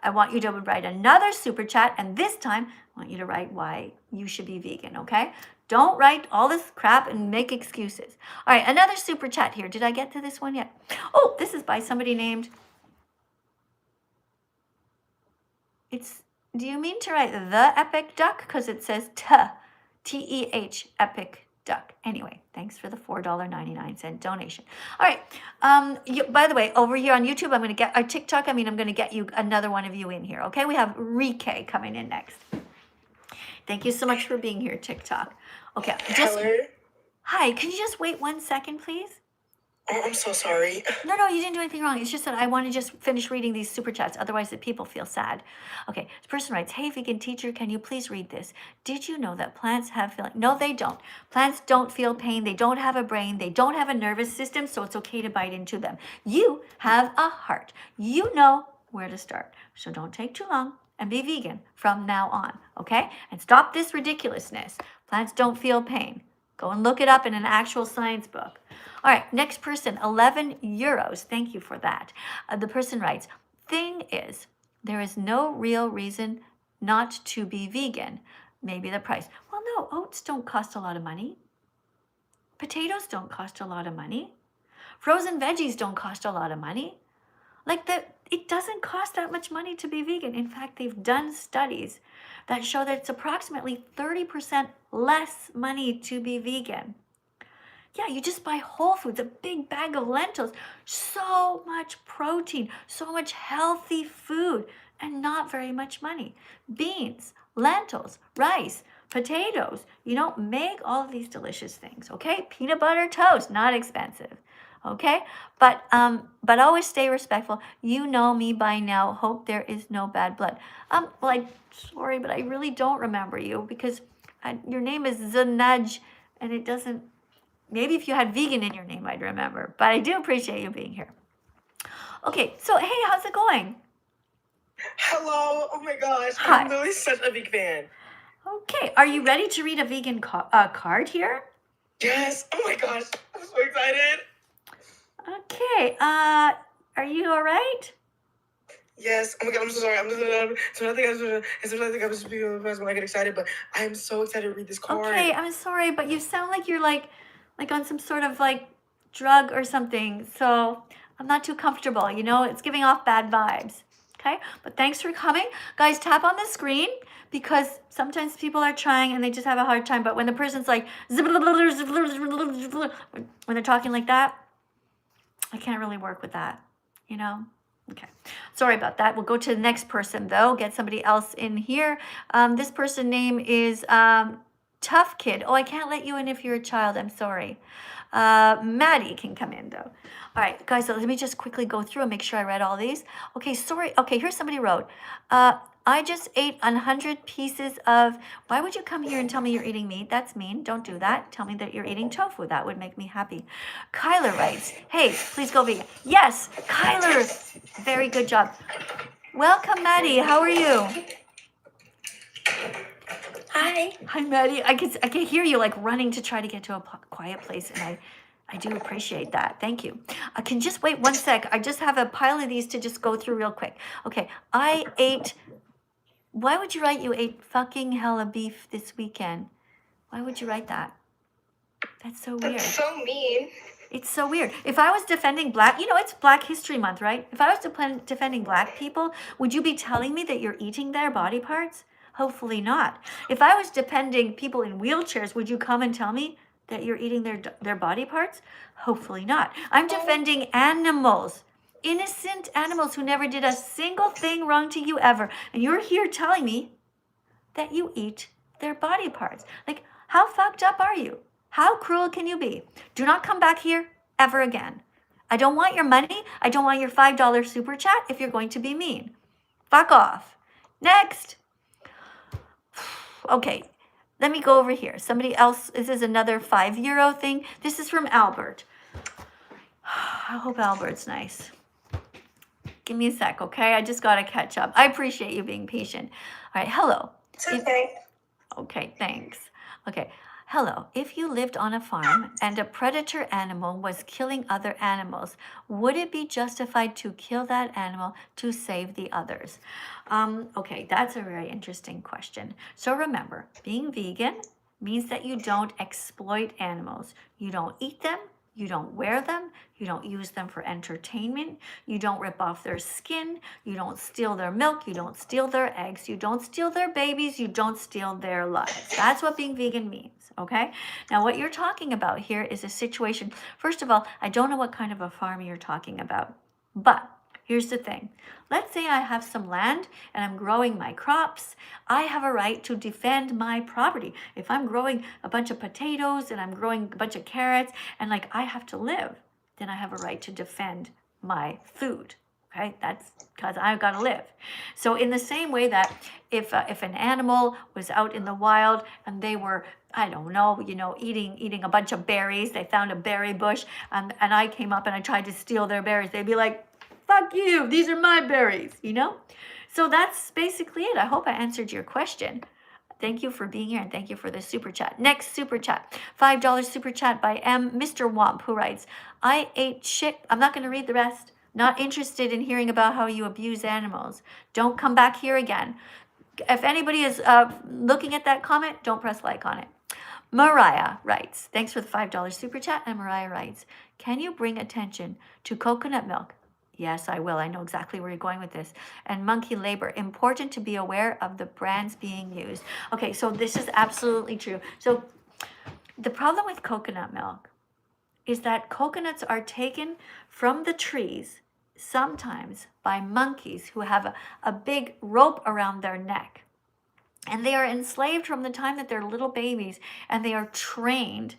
I want you to write another super chat, and this time I want you to write why you should be vegan, okay? Don't write all this crap and make excuses. All right, another super chat here. Did I get to this one yet? Oh, this is by somebody named do you mean to write the epic duck? Because it says T-E-H, epic duck. Anyway, thanks for the $4.99 donation. All right. By the way, over here on YouTube, I'm going to get our TikTok. I'm going to get you another one of you in here. Okay. We have Rike coming in next. Thank you so much for being here, TikTok. Okay. Hello? Hi. Can you just wait 1 second, please? Oh, I'm so sorry. No, you didn't do anything wrong. It's just that I want to just finish reading these super chats. Otherwise, the people feel sad. Okay, this person writes, hey, vegan teacher, can you please read this? Did you know that plants have feeling? No, they don't. Plants don't feel pain. They don't have a brain. They don't have a nervous system, so it's okay to bite into them. You have a heart. You know where to start. So don't take too long and be vegan from now on, okay? And stop this ridiculousness. Plants don't feel pain. Go and look it up in an actual science book. All right, next person, 11 euros. Thank you for that. The person writes, thing is, there is no real reason not to be vegan. Maybe the price. Well, no, oats don't cost a lot of money. Potatoes don't cost a lot of money. Frozen veggies don't cost a lot of money. It doesn't cost that much money to be vegan. In fact, they've done studies that show that it's approximately 30% less money to be vegan. Yeah, you just buy Whole Foods, a big bag of lentils, so much protein, so much healthy food, and not very much money. Beans, lentils, rice, potatoes, make all of these delicious things, okay? Peanut butter toast, not expensive, okay? But always stay respectful. You know me by now. Hope there is no bad blood. Well, I'm sorry, but I really don't remember you because your name is Zanaj, and it doesn't. Maybe if you had vegan in your name, I'd remember. But I do appreciate you being here. Okay, so hey, how's it going? Hello. Oh my gosh. Hi. I'm really such a big fan. Okay, are you ready to read a vegan card here? Yes. Oh my gosh. I'm so excited. Okay, are you all right? Yes. Oh my god, I'm so sorry. I think I was speaking fast when I get excited, but I'm so excited to read this card. Okay, I'm sorry, but you sound like you're like on some sort of drug or something. So I'm not too comfortable, it's giving off bad vibes. Okay, but thanks for coming. Guys, tap on the screen because sometimes people are trying and they just have a hard time. But when the person's like, when they're talking like that, I can't really work with that, Okay, sorry about that. We'll go to the next person though, get somebody else in here. This person name is Tough Kid. Oh, I can't let you in if you're a child. I'm sorry. Maddie can come in though. All right, guys, so let me just quickly go through and make sure I read all these. Okay, sorry. Okay, here's somebody wrote, I just ate 100 pieces of, why would you come here and tell me you're eating meat? That's mean. Don't do that. Tell me that you're eating tofu. That would make me happy. Kyler writes, hey, please go vegan. Yes, Kyler. Very good job. Welcome, Maddie. How are you? Hi. Hi, Maddie. I can hear you running to try to get to a quiet place, and I do appreciate that. Thank you. I can just wait 1 sec. I just have a pile of these to just go through real quick. Okay, I ate. Why would you write you ate fucking hella beef this weekend? Why would you write that? That's so weird. That's so mean. It's so weird. If I was defending black, it's Black History Month, right? If I was defending black people, would you be telling me that you're eating their body parts? Hopefully not. If I was defending people in wheelchairs, would you come and tell me that you're eating their body parts? Hopefully not. I'm defending animals. Innocent animals who never did a single thing wrong to you ever. And you're here telling me that you eat their body parts. How fucked up are you? How cruel can you be? Do not come back here ever again. I don't want your money. I don't want your $5 super chat if you're going to be mean. Fuck off. Next. Okay, let me go over here. Somebody else, this is another €5 thing. This is from Albert. I hope Albert's nice. Give me a sec, okay? I just got to catch up. I appreciate you being patient. All right, hello. It's okay. Okay, thanks. Okay, hello. If you lived on a farm and a predator animal was killing other animals, would it be justified to kill that animal to save the others? Okay, that's a very interesting question. So remember, being vegan means that you don't exploit animals. You don't eat them. You don't wear them. You don't use them for entertainment. You don't rip off their skin. You don't steal their milk. You don't steal their eggs. You don't steal their babies. You don't steal their lives. That's what being vegan means, okay? Now, what you're talking about here is a situation. First of all, I don't know what kind of a farm you're talking about, but here's the thing. Let's say I have some land and I'm growing my crops. I have a right to defend my property. If I'm growing a bunch of potatoes and I'm growing a bunch of carrots and like I have to live, then I have a right to defend my food. Okay, that's because I've got to live. So in the same way that if an animal was out in the wild and they were, I don't know, eating a bunch of berries, they found a berry bush, and I came up and I tried to steal their berries, they'd be like, fuck you, these are my berries, So that's basically it. I hope I answered your question. Thank you for being here and thank you for the super chat. Next super chat, $5 super chat by Mr. Womp, who writes, I ate shit. I'm not going to read the rest. Not interested in hearing about how you abuse animals. Don't come back here again. If anybody is looking at that comment, don't press like on it. Mariah writes, thanks for the $5 super chat. And Mariah writes, can you bring attention to coconut milk? Yes, I will. I know exactly where you're going with this. And monkey labor. Important to be aware of the brands being used. Okay, so this is absolutely true. So the problem with coconut milk is that coconuts are taken from the trees sometimes by monkeys who have a big rope around their neck. And they are enslaved from the time that they're little babies, and they are trained,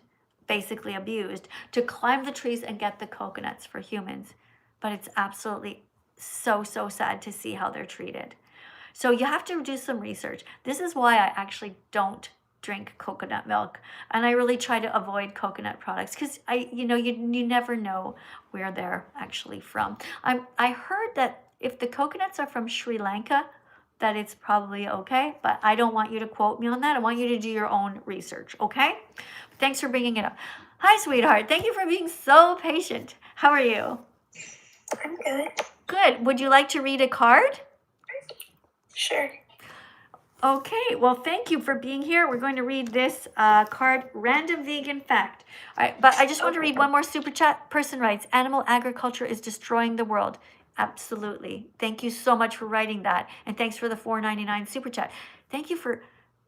basically abused, to climb the trees and get the coconuts for humans. But it's absolutely so sad to see how they're treated. So you have to do some research. This is why I actually don't drink coconut milk, and I really try to avoid coconut products because you never know where they're actually from. I heard that if the coconuts are from Sri Lanka, that it's probably okay, but I don't want you to quote me on that. I want you to do your own research, okay? Thanks for bringing it up. Hi, sweetheart. Thank you for being so patient. How are you? I'm good. Good. Would you like to read a card? Sure. Okay, well, thank you for being here. We're going to read this card, Random Vegan Fact. All right, but I just want to read one more super chat. Person writes, animal agriculture is destroying the world. Absolutely. Thank you so much for writing that. And thanks for the $4.99 super chat. Thank you for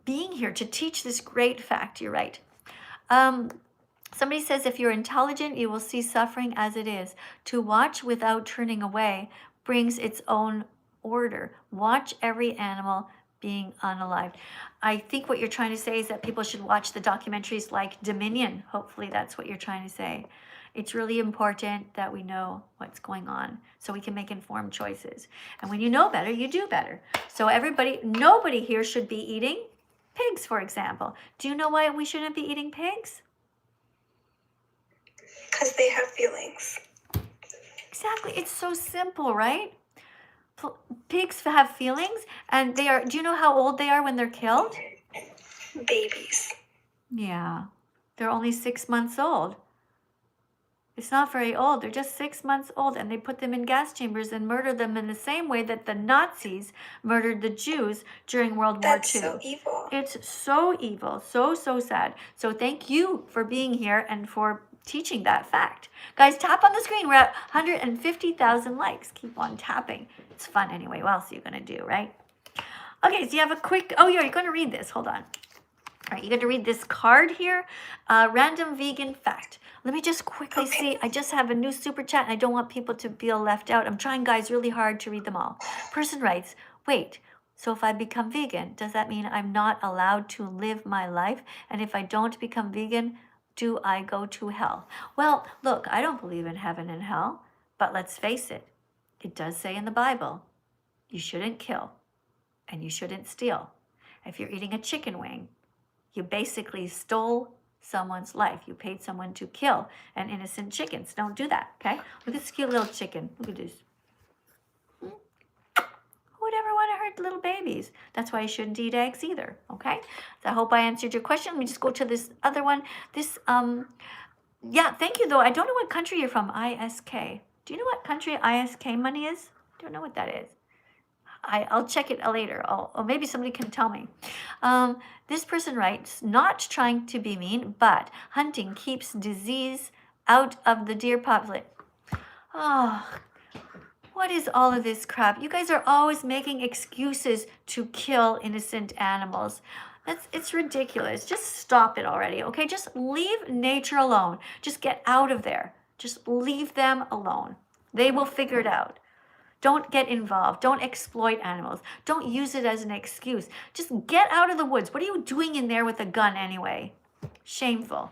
being here to teach this great fact. You're right. Somebody says, if you're intelligent, you will see suffering as it is. To watch without turning away brings its own order. Watch every animal being unalived. I think what you're trying to say is that people should watch the documentaries like Dominion. Hopefully that's what you're trying to say. It's really important that we know what's going on so we can make informed choices. And when you know better, you do better. So nobody here should be eating pigs, for example. Do you know why we shouldn't be eating pigs? Because they have feelings. Exactly. It's so simple, right? Pigs have feelings, and do you know how old they are when they're killed? Babies. Yeah. They're only 6 months old. It's not very old. They're just 6 months old, and they put them in gas chambers and murder them in the same way that the Nazis murdered the Jews during World War II. That's so evil. It's so evil. So sad. So thank you for being here and for teaching that fact. Guys, tap on the screen. We're at 150,000 likes. Keep on tapping. It's fun anyway. What else are you going to do, right? Okay, so you have a quick... Oh, yeah, you're going to read this. Hold on. All right, you're going to read this card here. Random vegan fact. Let me just quickly see. I just have a new super chat, and I don't want people to feel left out. I'm trying, guys, really hard to read them all. Person writes, wait, so if I become vegan, does that mean I'm not allowed to live my life? And if I don't become vegan, do I go to hell? Well, look, I don't believe in heaven and hell, but let's face it. It does say in the Bible, you shouldn't kill and you shouldn't steal. If you're eating a chicken wing, you basically stole someone's life. You paid someone to kill an innocent chicken. So don't do that, okay? Look at this cute little chicken. Look at this. Who would ever want to hurt little babies? That's why you shouldn't eat eggs either, okay? So I hope I answered your question. Let me just go to this other one. Yeah, thank you, though. I don't know what country you're from, ISK. Do you know what country ISK money is? Don't know what that is. I'll check it later, or maybe somebody can tell me. This person writes, not trying to be mean, but hunting keeps disease out of the deer population. Oh, what is all of this crap? You guys are always making excuses to kill innocent animals. It's ridiculous. Just stop it already, okay? Just leave nature alone. Just get out of there. Just leave them alone. They will figure it out. Don't get involved. Don't exploit animals. Don't use it as an excuse. Just get out of the woods. What are you doing in there with a gun anyway? Shameful.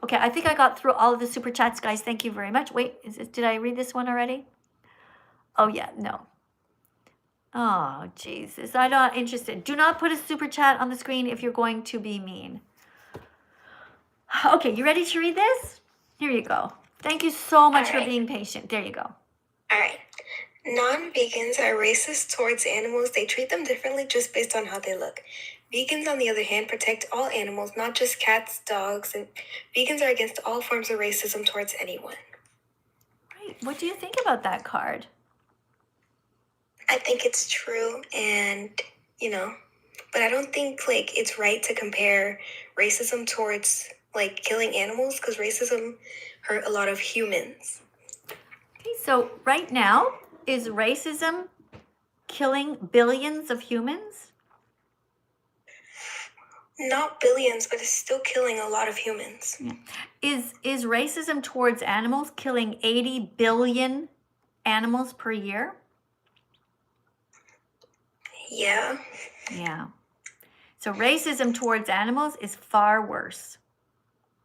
Okay, I think I got through all of the super chats, guys. Thank you very much. Wait, did I read this one already? Oh, yeah, no. Oh, Jesus, I'm not interested. Do not put a super chat on the screen if you're going to be mean. Okay, you ready to read this? Here you go. Thank you so much for being patient. There you go. All right. Non-vegans are racist towards animals. They treat them differently just based on how they look. Vegans, on the other hand, protect all animals, not just cats, dogs, and vegans are against all forms of racism towards anyone. Right. What do you think about that card? I think it's true, and, but I don't think, it's right to compare racism towards, killing animals, because racism hurt a lot of humans. Okay, so right now, is racism killing billions of humans? Not billions, but it's still killing a lot of humans. Yeah. Is racism towards animals killing 80 billion animals per year? Yeah. Yeah. So racism towards animals is far worse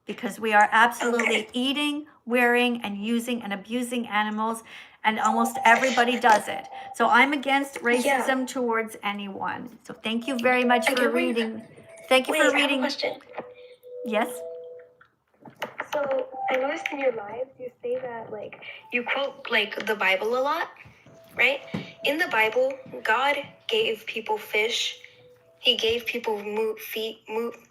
because we are absolutely eating, wearing, and using and abusing animals, and almost everybody does it. So I'm against racism towards anyone. So thank you very much for reading. Thank you for reading. I have a question. Yes? So I noticed in your lives you say that you quote the Bible a lot, right? In the Bible, God gave people fish. He gave people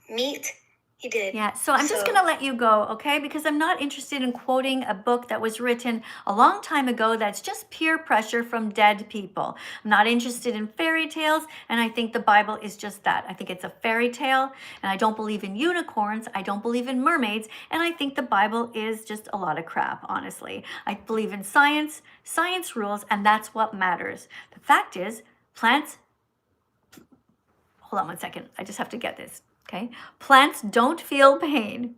meat. He did. Yeah, so I'm just going to let you go, okay? Because I'm not interested in quoting a book that was written a long time ago that's just peer pressure from dead people. I'm not interested in fairy tales, and I think the Bible is just that. I think it's a fairy tale, and I don't believe in unicorns. I don't believe in mermaids, and I think the Bible is just a lot of crap, honestly. I believe in science. Science rules, and that's what matters. The fact is, plants... Hold on one second. I just have to get this. Okay, plants don't feel pain.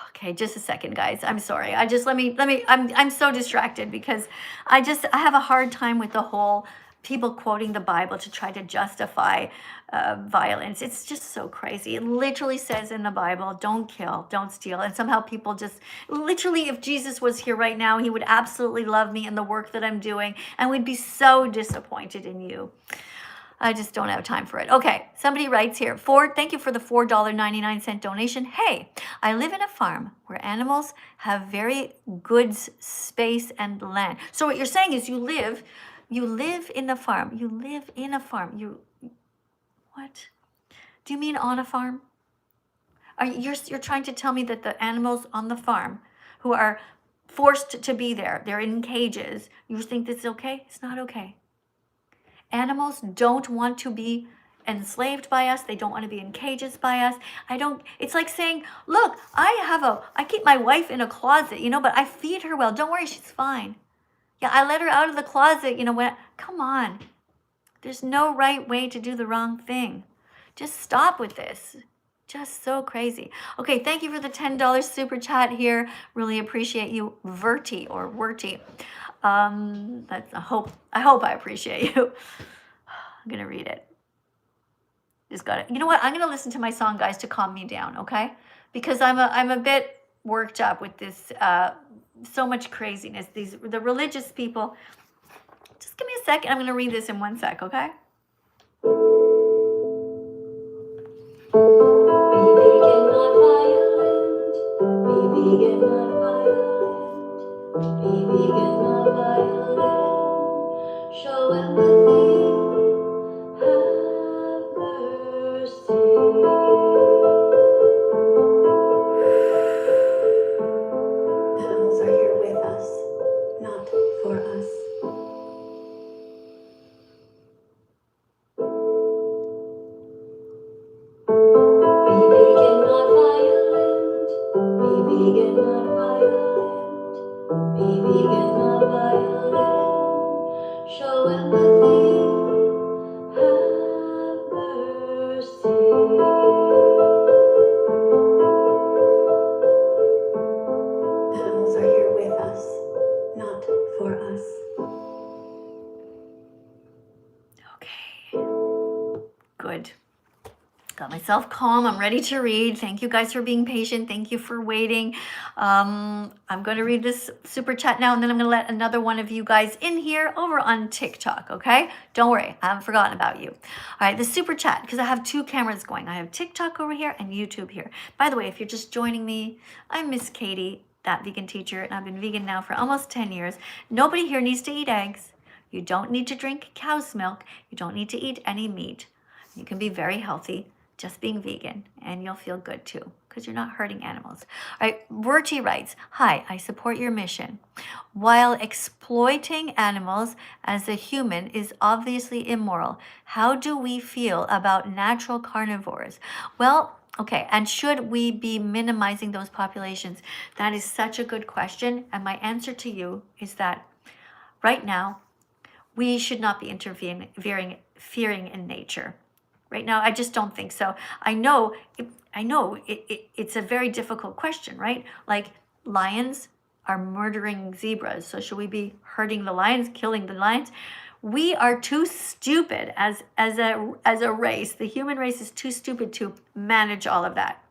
Okay, just a second, guys. I'm sorry. I'm so distracted because I have a hard time with the whole people quoting the Bible to try to justify violence. It's just so crazy. It literally says in the Bible, don't kill, don't steal. And somehow people just, literally, if Jesus was here right now, he would absolutely love me and the work that I'm doing, and we'd be so disappointed in you. I just don't have time for it. Okay, somebody writes here, thank you for the $4.99 donation. Hey, I live in a farm where animals have very good space and land. So what you're saying is you live in a farm. You live in a farm. What? Do you mean on a farm? You're trying to tell me that the animals on the farm who are forced to be there, they're in cages, you think this is okay? It's not okay. Animals don't want to be enslaved by us. They don't want to be in cages by us. It's like saying, look, I keep my wife in a closet, but I feed her well. Don't worry, she's fine. Yeah, I let her out of the closet, come on. There's no right way to do the wrong thing. Just stop with this. Just so crazy. Okay, thank you for the $10 super chat here. Really appreciate you, Verti or Werty. I hope I appreciate you. I'm gonna read it. Just got it. You know what? I'm gonna listen to my song, guys, to calm me down, okay? Because I'm a bit worked up with this so much craziness. The religious people. Just give me a second. I'm gonna read this in 1 sec, okay? Be vegan, not violent. Be vegan, not violent. Show empathy, have mercy. Animals are here with us, not for us. Be vegan, not violent. myself calm. I'm ready to read. Thank you guys for being patient. Thank you for waiting. I'm going to read this super chat now, and then I'm going to let another one of you guys in here over on TikTok, okay? Don't worry, I haven't forgotten about you. All right, the super chat, because I have two cameras going. I have TikTok over here and YouTube here. By the way, if you're just joining me, I'm Miss Katie, that vegan teacher, and I've been vegan now for almost 10 years. Nobody here needs to eat eggs. You don't need to drink cow's milk. You don't need to eat any meat. You can be very healthy just being vegan, and you'll feel good too because you're not hurting animals. All right, Werty writes, hi, I support your mission. While exploiting animals as a human is obviously immoral, how do we feel about natural carnivores? Well, okay, and should we be minimizing those populations? That is such a good question, and my answer to you is that right now, we should not be interfering in nature. Right now, I just don't think so. I know it's a very difficult question, right? Like, lions are murdering zebras, so should we be hurting the lions, killing the lions? We are too stupid as a race. The human race is too stupid to manage all of that.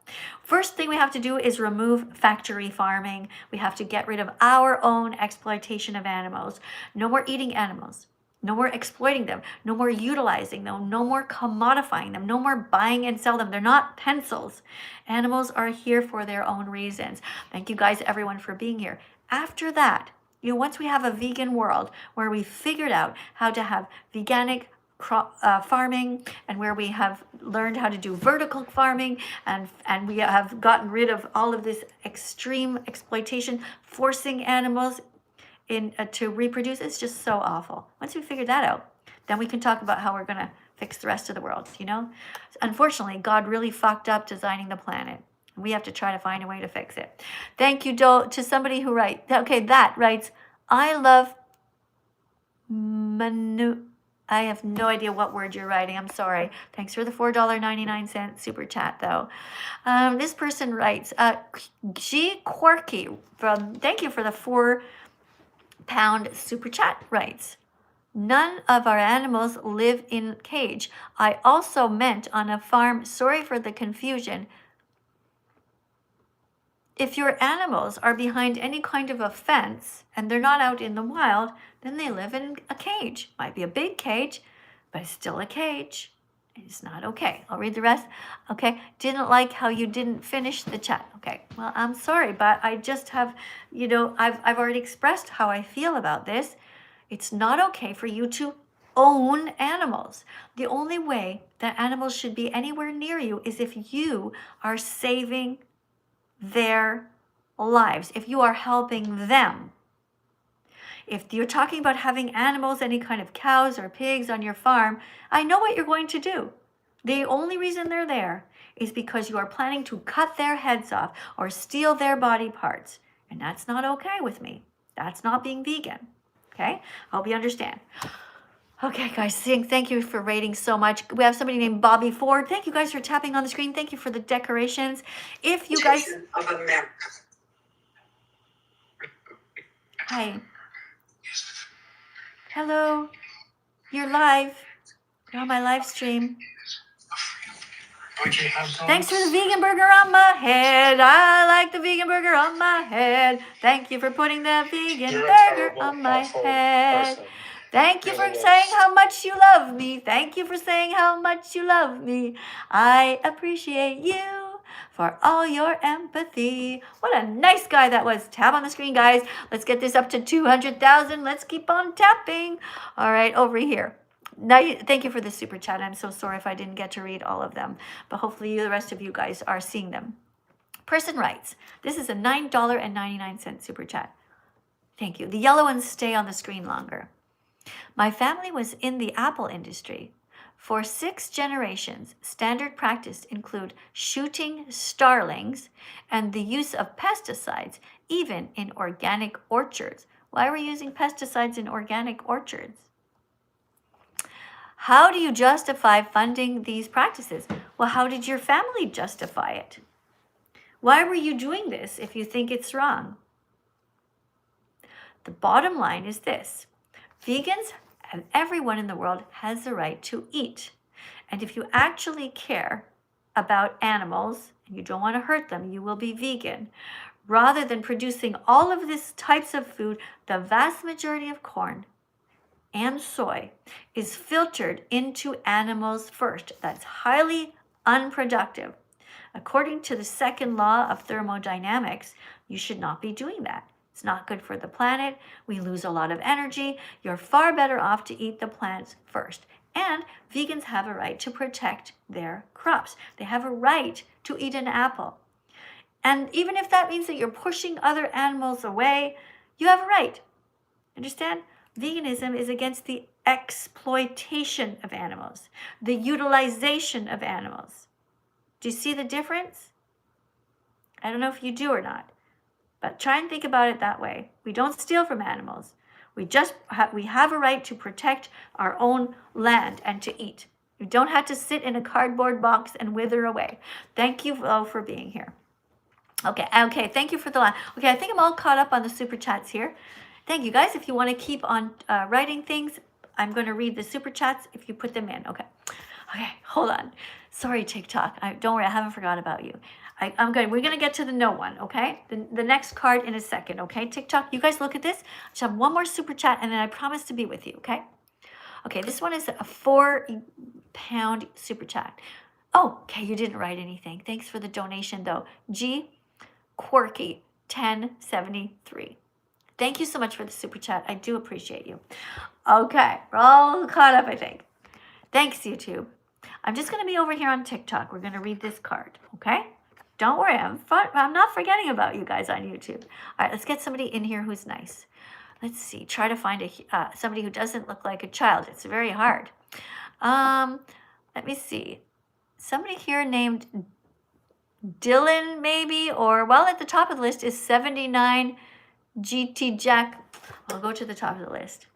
First thing we have to do is remove factory farming. We have to get rid of our own exploitation of animals. No more eating animals. No more exploiting them, no more utilizing them, no more commodifying them, no more buying and sell them. They're not pencils. Animals are here for their own reasons. Thank you guys, everyone, for being here. After that, once we have a vegan world where we figured out how to have veganic farming, and where we have learned how to do vertical farming, and we have gotten rid of all of this extreme exploitation, forcing animals to reproduce, it's just so awful. Once we figure that out, then we can talk about how we're going to fix the rest of the world, Unfortunately, God really fucked up designing the planet. We have to try to find a way to fix it. Thank you, to somebody who writes, that writes, I love Manu. I have no idea what word you're writing. I'm sorry. Thanks for the $4.99 super chat, though. This person writes, G Quirky, thank you for the £4 super chat, writes, none of our animals live in cage. I also meant on a farm. Sorry for the confusion. If your animals are behind any kind of a fence and they're not out in the wild, then they live in a cage. Might be a big cage, but it's still a cage. It's not okay. I'll read the rest. Okay. Didn't like how you didn't finish the chat. Okay. Well, I'm sorry, but I just have, I've already expressed how I feel about this. It's not okay for you to own animals. The only way that animals should be anywhere near you is if you are saving their lives, if you are helping them. If you're talking about having animals, any kind of cows or pigs on your farm, I know what you're going to do. The only reason they're there is because you are planning to cut their heads off or steal their body parts. And that's not okay with me. That's not being vegan. Okay? I hope you understand. Okay, guys, thank you for rating so much. We have somebody named Bobby Ford. Thank you guys for tapping on the screen. Thank you for the decorations. If you guys... Hi. Hello. You're live. You're on my live stream. Thanks for the vegan burger on my head. I like the vegan burger on my head. Thank you for putting the vegan burger on my head. Thank you for saying how much you love me. Thank you for saying how much you love me. I appreciate you for all your empathy. What a nice guy that was. Tap on the screen, guys. Let's get this up to 200,000. Let's keep on tapping. All right, over here. Now, thank you for the super chat. I'm so sorry if I didn't get to read all of them, but hopefully the rest of you guys are seeing them. Person writes, this is a $9.99 super chat. Thank you. The yellow ones stay on the screen longer. My family was in the apple industry. For 6 generations, standard practice include shooting starlings and the use of pesticides, even in organic orchards. Why are we using pesticides in organic orchards? How do you justify funding these practices? Well, how did your family justify it? Why were you doing this if you think it's wrong? The bottom line is this. Vegans and everyone in the world has the right to eat. And if you actually care about animals and you don't want to hurt them, you will be vegan. Rather than producing all of these types of food, the vast majority of corn and soy is filtered into animals first. That's highly unproductive. According to the second law of thermodynamics, you should not be doing that. It's not good for the planet. We lose a lot of energy. You're far better off to eat the plants first. And vegans have a right to protect their crops. They have a right to eat an apple. And even if that means that you're pushing other animals away, you have a right. Understand? Veganism is against the exploitation of animals, the utilization of animals. Do you see the difference? I don't know if you do or not, but try and think about it that way. We don't steal from animals. We have a right to protect our own land and to eat. You don't have to sit in a cardboard box and wither away. Thank you all for being here. Okay, thank you for the line. Okay, I think I'm all caught up on the super chats here. Thank you guys. If you want to keep on writing things, I'm going to read the super chats if you put them in. Okay, hold on. Sorry, TikTok. Don't worry, I haven't forgot about you. I'm good. We're going to get to the no one, okay? The next card in a second, okay? TikTok, you guys look at this. I just have one more super chat, and then I promise to be with you, okay? Okay, this one is a £4 super chat. Oh, okay, you didn't write anything. Thanks for the donation, though. G Quirky 1073. Thank you so much for the super chat. I do appreciate you. Okay, we're all caught up, I think. Thanks, YouTube. I'm just going to be over here on TikTok. We're going to read this card, okay? Don't worry, I'm not forgetting about you guys on YouTube. All right, let's get somebody in here who's nice. Let's see. Try to find somebody who doesn't look like a child. It's very hard. Let me see. Somebody here named Dylan, maybe, or well, at the top of the list is 79 GT Jack. I'll go to the top of the list.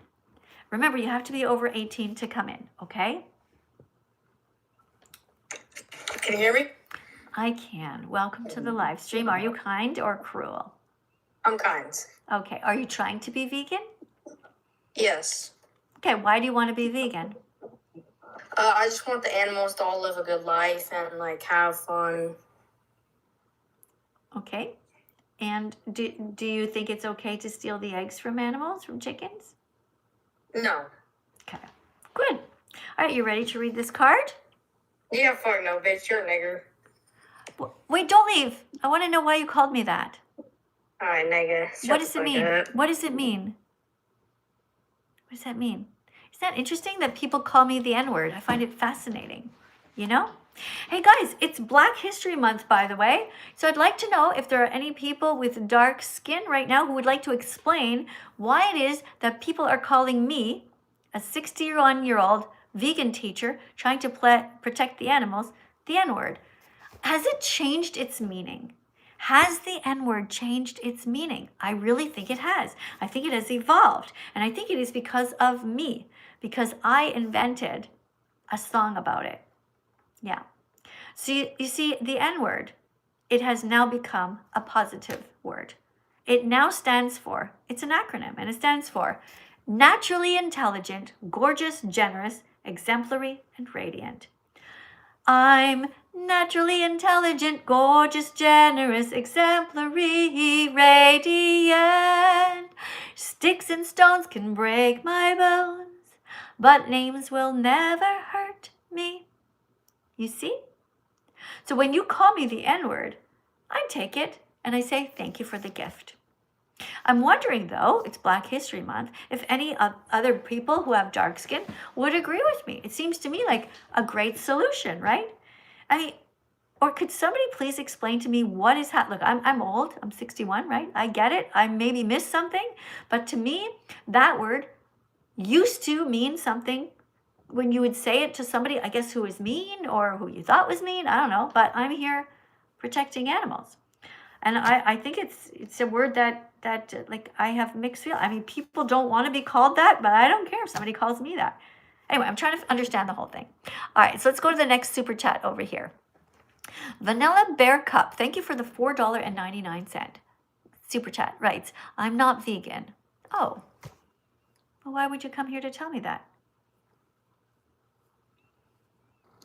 Remember, you have to be over 18 to come in, okay? Can you hear me? I can. Welcome to the live stream. Are you kind or cruel? I'm kind. Okay. Are you trying to be vegan? Yes. Okay. Why do you want to be vegan? I just want the animals to all live a good life and like have fun. Okay. And do you think it's okay to steal the eggs from animals, from chickens? No. Okay. Good. All right. You ready to read this card? Yeah, fuck no, bitch. You're a nigger. Wait, don't leave. I want to know why you called me that. All right, nigga. What does it mean? What does it mean? What does that mean? Isn't that interesting that people call me the N-word? I find it fascinating, you know? Hey guys, it's Black History Month, by the way. So I'd like to know if there are any people with dark skin right now who would like to explain why it is that people are calling me, a 61-year-old vegan teacher trying to protect the animals, the N-word. Has it changed its meaning? Has the N-word changed its meaning? I really think it has. I think it has evolved. And I think it is because of me, because I invented a song about it. Yeah. So you see, the N-word, it has now become a positive word. It now stands for, it's an acronym, and it stands for naturally intelligent, gorgeous, generous, exemplary, and radiant. I'm naturally intelligent, gorgeous, generous, exemplary, radiant. Sticks and stones can break my bones, but names will never hurt me. You see? So when you call me the N-word, I take it and I say thank you for the gift. I'm wondering, though, it's Black History Month, if any other people who have dark skin would agree with me. It seems to me like a great solution, right? I mean, or could somebody please explain to me what is happening? Look, I'm old. I'm 61, right? I get it. I maybe missed something. But to me, that word used to mean something when you would say it to somebody, I guess, who was mean or who you thought was mean. I don't know. But I'm here protecting animals. And I think it's a word that like I have mixed feelings. I mean, people don't want to be called that, but I don't care if somebody calls me that. Anyway, I'm trying to understand the whole thing. All right, so let's go to the next super chat over here. Vanilla Bear Cup, thank you for the $4.99 super chat. Writes, I'm not vegan. Oh, well, why would you come here to tell me that?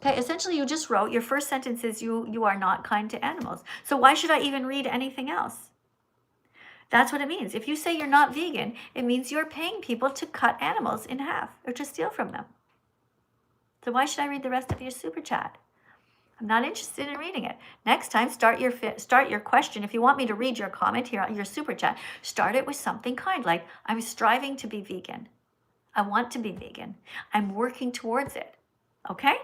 Okay, essentially you just wrote, your first sentence is you are not kind to animals. So why should I even read anything else? That's what it means. If you say you're not vegan, it means you're paying people to cut animals in half or to steal from them. So why should I read the rest of your super chat? I'm not interested in reading it. Next time, start your question. If you want me to read your comment here on your super chat, start it with something kind, like, I'm striving to be vegan. I want to be vegan. I'm working towards it. Okay?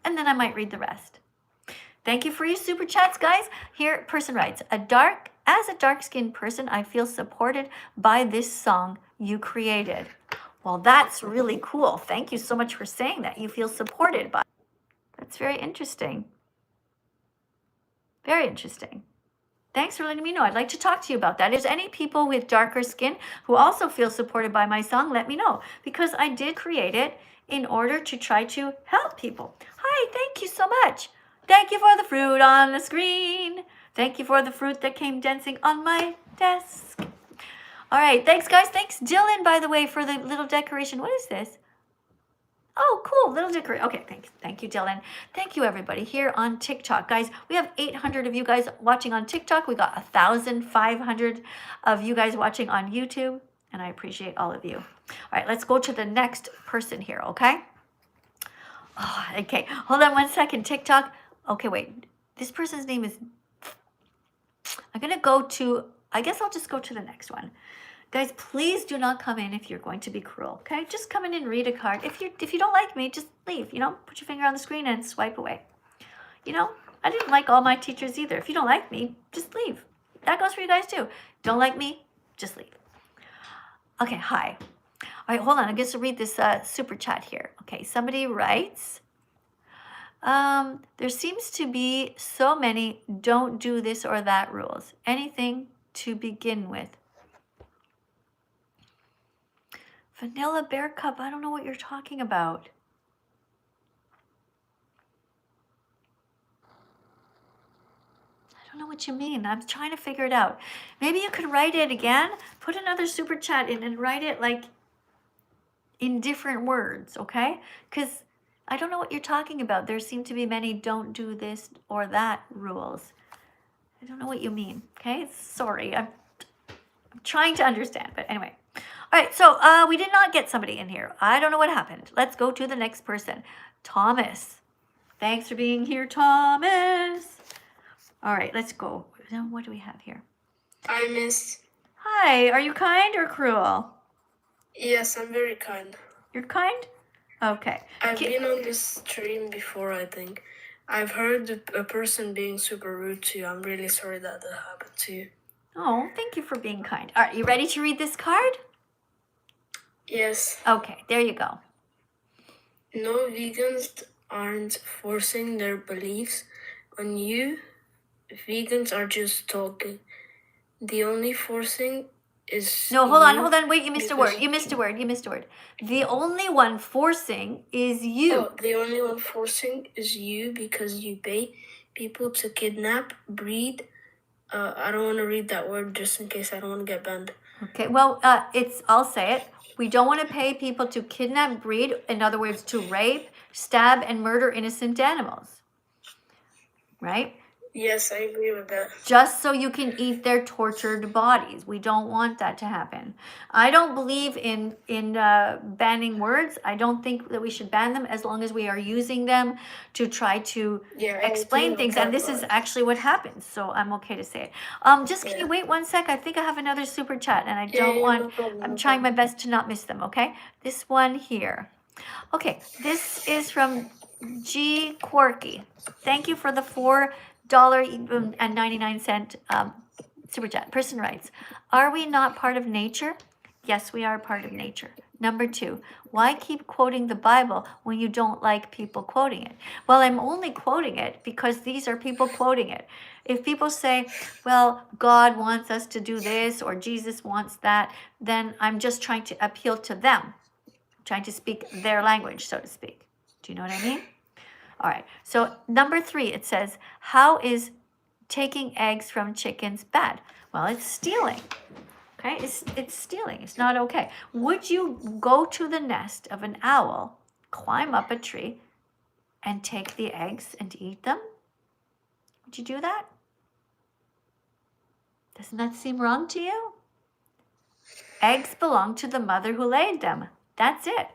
And then I might read the rest. Thank you for your super chats, guys. Here, person writes, as a dark-skinned person, I feel supported by this song you created. Well, that's really cool. Thank you so much for saying that. You feel supported by. That's very interesting. Very interesting. Thanks for letting me know. I'd like to talk to you about that. If there's any people with darker skin who also feel supported by my song, let me know, because I did create it in order to try to help people. Hi, thank you so much. Thank you for the fruit on the screen. Thank you for the fruit that came dancing on my desk. All right, thanks, guys. Thanks, Dylan, by the way, for the little decoration. What is this? Oh, cool, little decoration. Okay, thanks. Thank you, Dylan. Thank you, everybody, here on TikTok. Guys, we have 800 of you guys watching on TikTok. We got 1,500 of you guys watching on YouTube, and I appreciate all of you. All right, let's go to the next person here, okay? Oh, okay, hold on one second, TikTok. Okay, wait, this person's name is... I'm going to go to... I guess I'll just go to the next one. Guys, please do not come in if you're going to be cruel, okay? Just come in and read a card. If you don't like me, just leave, you know? Put your finger on the screen and swipe away. You know, I didn't like all my teachers either. If you don't like me, just leave. That goes for you guys too. Don't like me, just leave. Okay, hi. All right, hold on. I'm going to read this super chat here. Okay, somebody writes, there seems to be so many don't do this or that rules. Anything to begin with. Vanilla Bear Cup, I don't know what you're talking about. I don't know what you mean. I'm trying to figure it out. Maybe you could write it again. Put another super chat in and write it like in different words, okay? Because I don't know what you're talking about. There seem to be many don't do this or that rules. I don't know what you mean, okay? Sorry, I'm trying to understand, but anyway. All right, so we did not get somebody in here. I don't know what happened. Let's go to the next person. Thomas. Thanks for being here, Thomas. All right, let's go. Now, what do we have here? I miss. Hi, are you kind or cruel? Yes, I'm very kind. You're kind? Okay. I've been on this stream before, I think. I've heard a person being super rude to you. I'm really sorry that happened to you. Oh, thank you for being kind. All right, you ready to read this card? Yes. Okay, there you go. No, vegans aren't forcing their beliefs on you. Vegans are just talking. The only forcing is... No, hold on. Wait, you missed a word. You missed a word. The only one forcing is you. Oh, the only one forcing is you because you pay people to kidnap, breed. I don't want to read that word just in case I don't want to get banned. Okay, well, I'll say it. We don't want to pay people to kidnap, breed, in other words, to rape, stab, and murder innocent animals. Right? Yes, I agree with that. Just so you can eat their tortured bodies. We don't want that to happen. I don't believe in banning words. I don't think that we should ban them as long as we are using them to try to explain things. And this is actually what happens. So I'm okay to say it. Just can you wait 1 sec? I think I have another super chat and I don't want, no problem, I'm trying my best to not miss them, okay? This one here. Okay, this is from G Quirky. Thank you for the $4.99 super chat. Person writes, are we not part of nature? Yes, we are part of nature. Number 2, why keep quoting the Bible when you don't like people quoting it? Well, I'm only quoting it because these are people quoting it. If people say, well, God wants us to do this or Jesus wants that, then I'm just trying to appeal to them. I'm trying to speak their language, so to speak. Do you know what I mean? All right, so number 3, it says, how is taking eggs from chickens bad? Well, it's stealing, okay? It's stealing, it's not okay. Would you go to the nest of an owl, climb up a tree, and take the eggs and eat them? Would you do that? Doesn't that seem wrong to you? Eggs belong to the mother who laid them. That's it.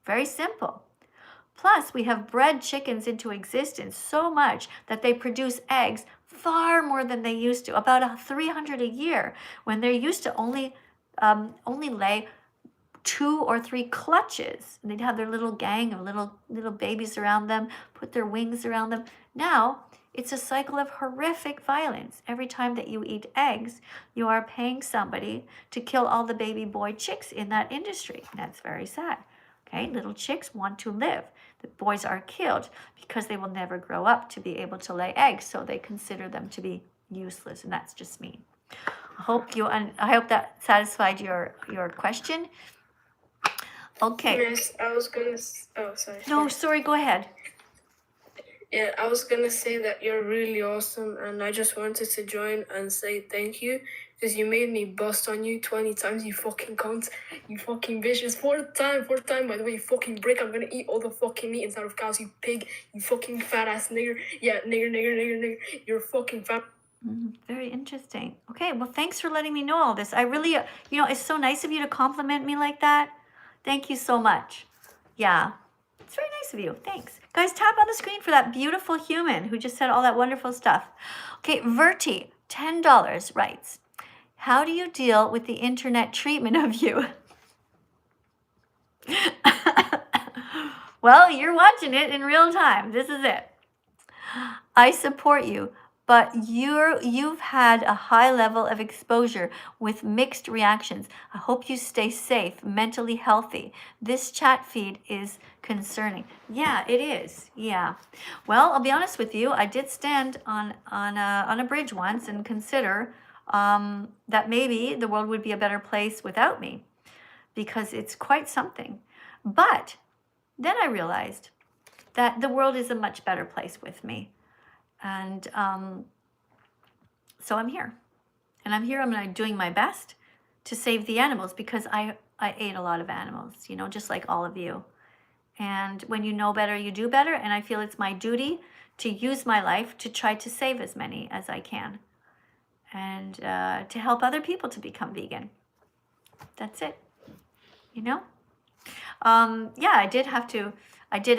Very simple. Plus, we have bred chickens into existence so much that they produce eggs far more than they used to, about 300 a year, when they used to only lay 2 or 3 clutches. And they'd have their little gang of little babies around them, put their wings around them. Now, it's a cycle of horrific violence. Every time that you eat eggs, you are paying somebody to kill all the baby boy chicks in that industry. That's very sad. Okay, little chicks want to live. The boys are killed because they will never grow up to be able to lay eggs, so they consider them to be useless, and that's just mean. I hope that satisfied your question. Okay. Yes, I was gonna. Oh, sorry. No, sorry. Go ahead. Yeah, I was gonna say that you're really awesome, and I just wanted to join and say thank you, because you made me bust on you 20 times, you fucking cunt, you fucking vicious. Fourth time, by the way, you fucking brick. I'm gonna eat all the fucking meat inside of cows, you pig, you fucking fat ass nigger. Yeah, nigger. You're fucking fat. Very interesting. Okay, well, thanks for letting me know all this. I really, it's so nice of you to compliment me like that. Thank you so much. Yeah. It's very nice of you. Thanks. Guys, tap on the screen for that beautiful human who just said all that wonderful stuff. Okay, Verti, $10, writes, how do you deal with the internet treatment of you? Well, you're watching it in real time. This is it. I support you, but you've had a high level of exposure with mixed reactions. I hope you stay safe, mentally healthy. This chat feed is concerning. Yeah, it is. Yeah. Well, I'll be honest with you. I did stand on a bridge once and consider that maybe the world would be a better place without me, because it's quite something. But then I realized that the world is a much better place with me. And so I'm here. And I'm here, I'm doing my best to save the animals, because I ate a lot of animals, just like all of you. And when you know better, you do better. And I feel it's my duty to use my life to try to save as many as I can. And to help other people to become vegan. That's it. Yeah, I did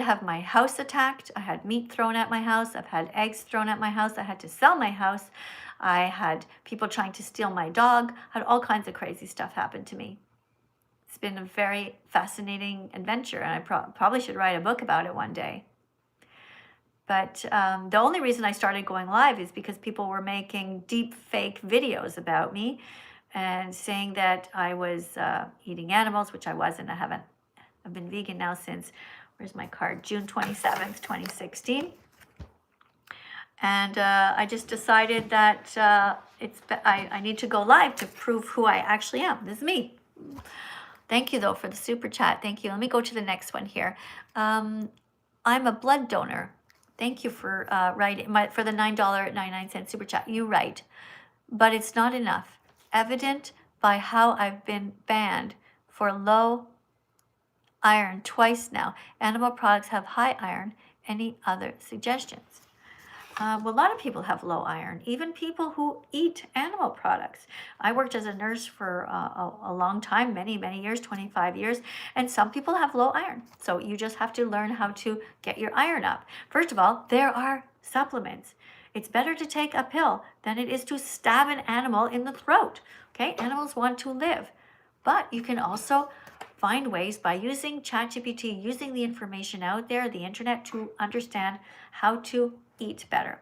have my house attacked. I had meat thrown at my house. I've had eggs thrown at my house. I had to sell my house. I had people trying to steal my dog. I had all kinds of crazy stuff happen to me. It's been a very fascinating adventure, and I probably should write a book about it one day. But the only reason I started going live is because people were making deep fake videos about me and saying that I was eating animals, which I wasn't. I've been vegan now since, where's my card? June 27th, 2016. And I just decided that I need to go live to prove who I actually am. This is me. Thank you, though, for the super chat. Thank you. Let me go to the next one here. I'm a blood donor. Thank you for writing for the $9.99 super chat. You write, but it's not enough. Evident by how I've been banned for low iron twice now. Animal products have high iron. Any other suggestions? Well, a lot of people have low iron, even people who eat animal products. I worked as a nurse for a long time, many years, 25 years, and some people have low iron. So you just have to learn how to get your iron up. First of all, there are supplements. It's better to take a pill than it is to stab an animal in the throat. Okay, animals want to live. But you can also find ways by using ChatGPT, using the information out there, the internet, to understand how to eat better.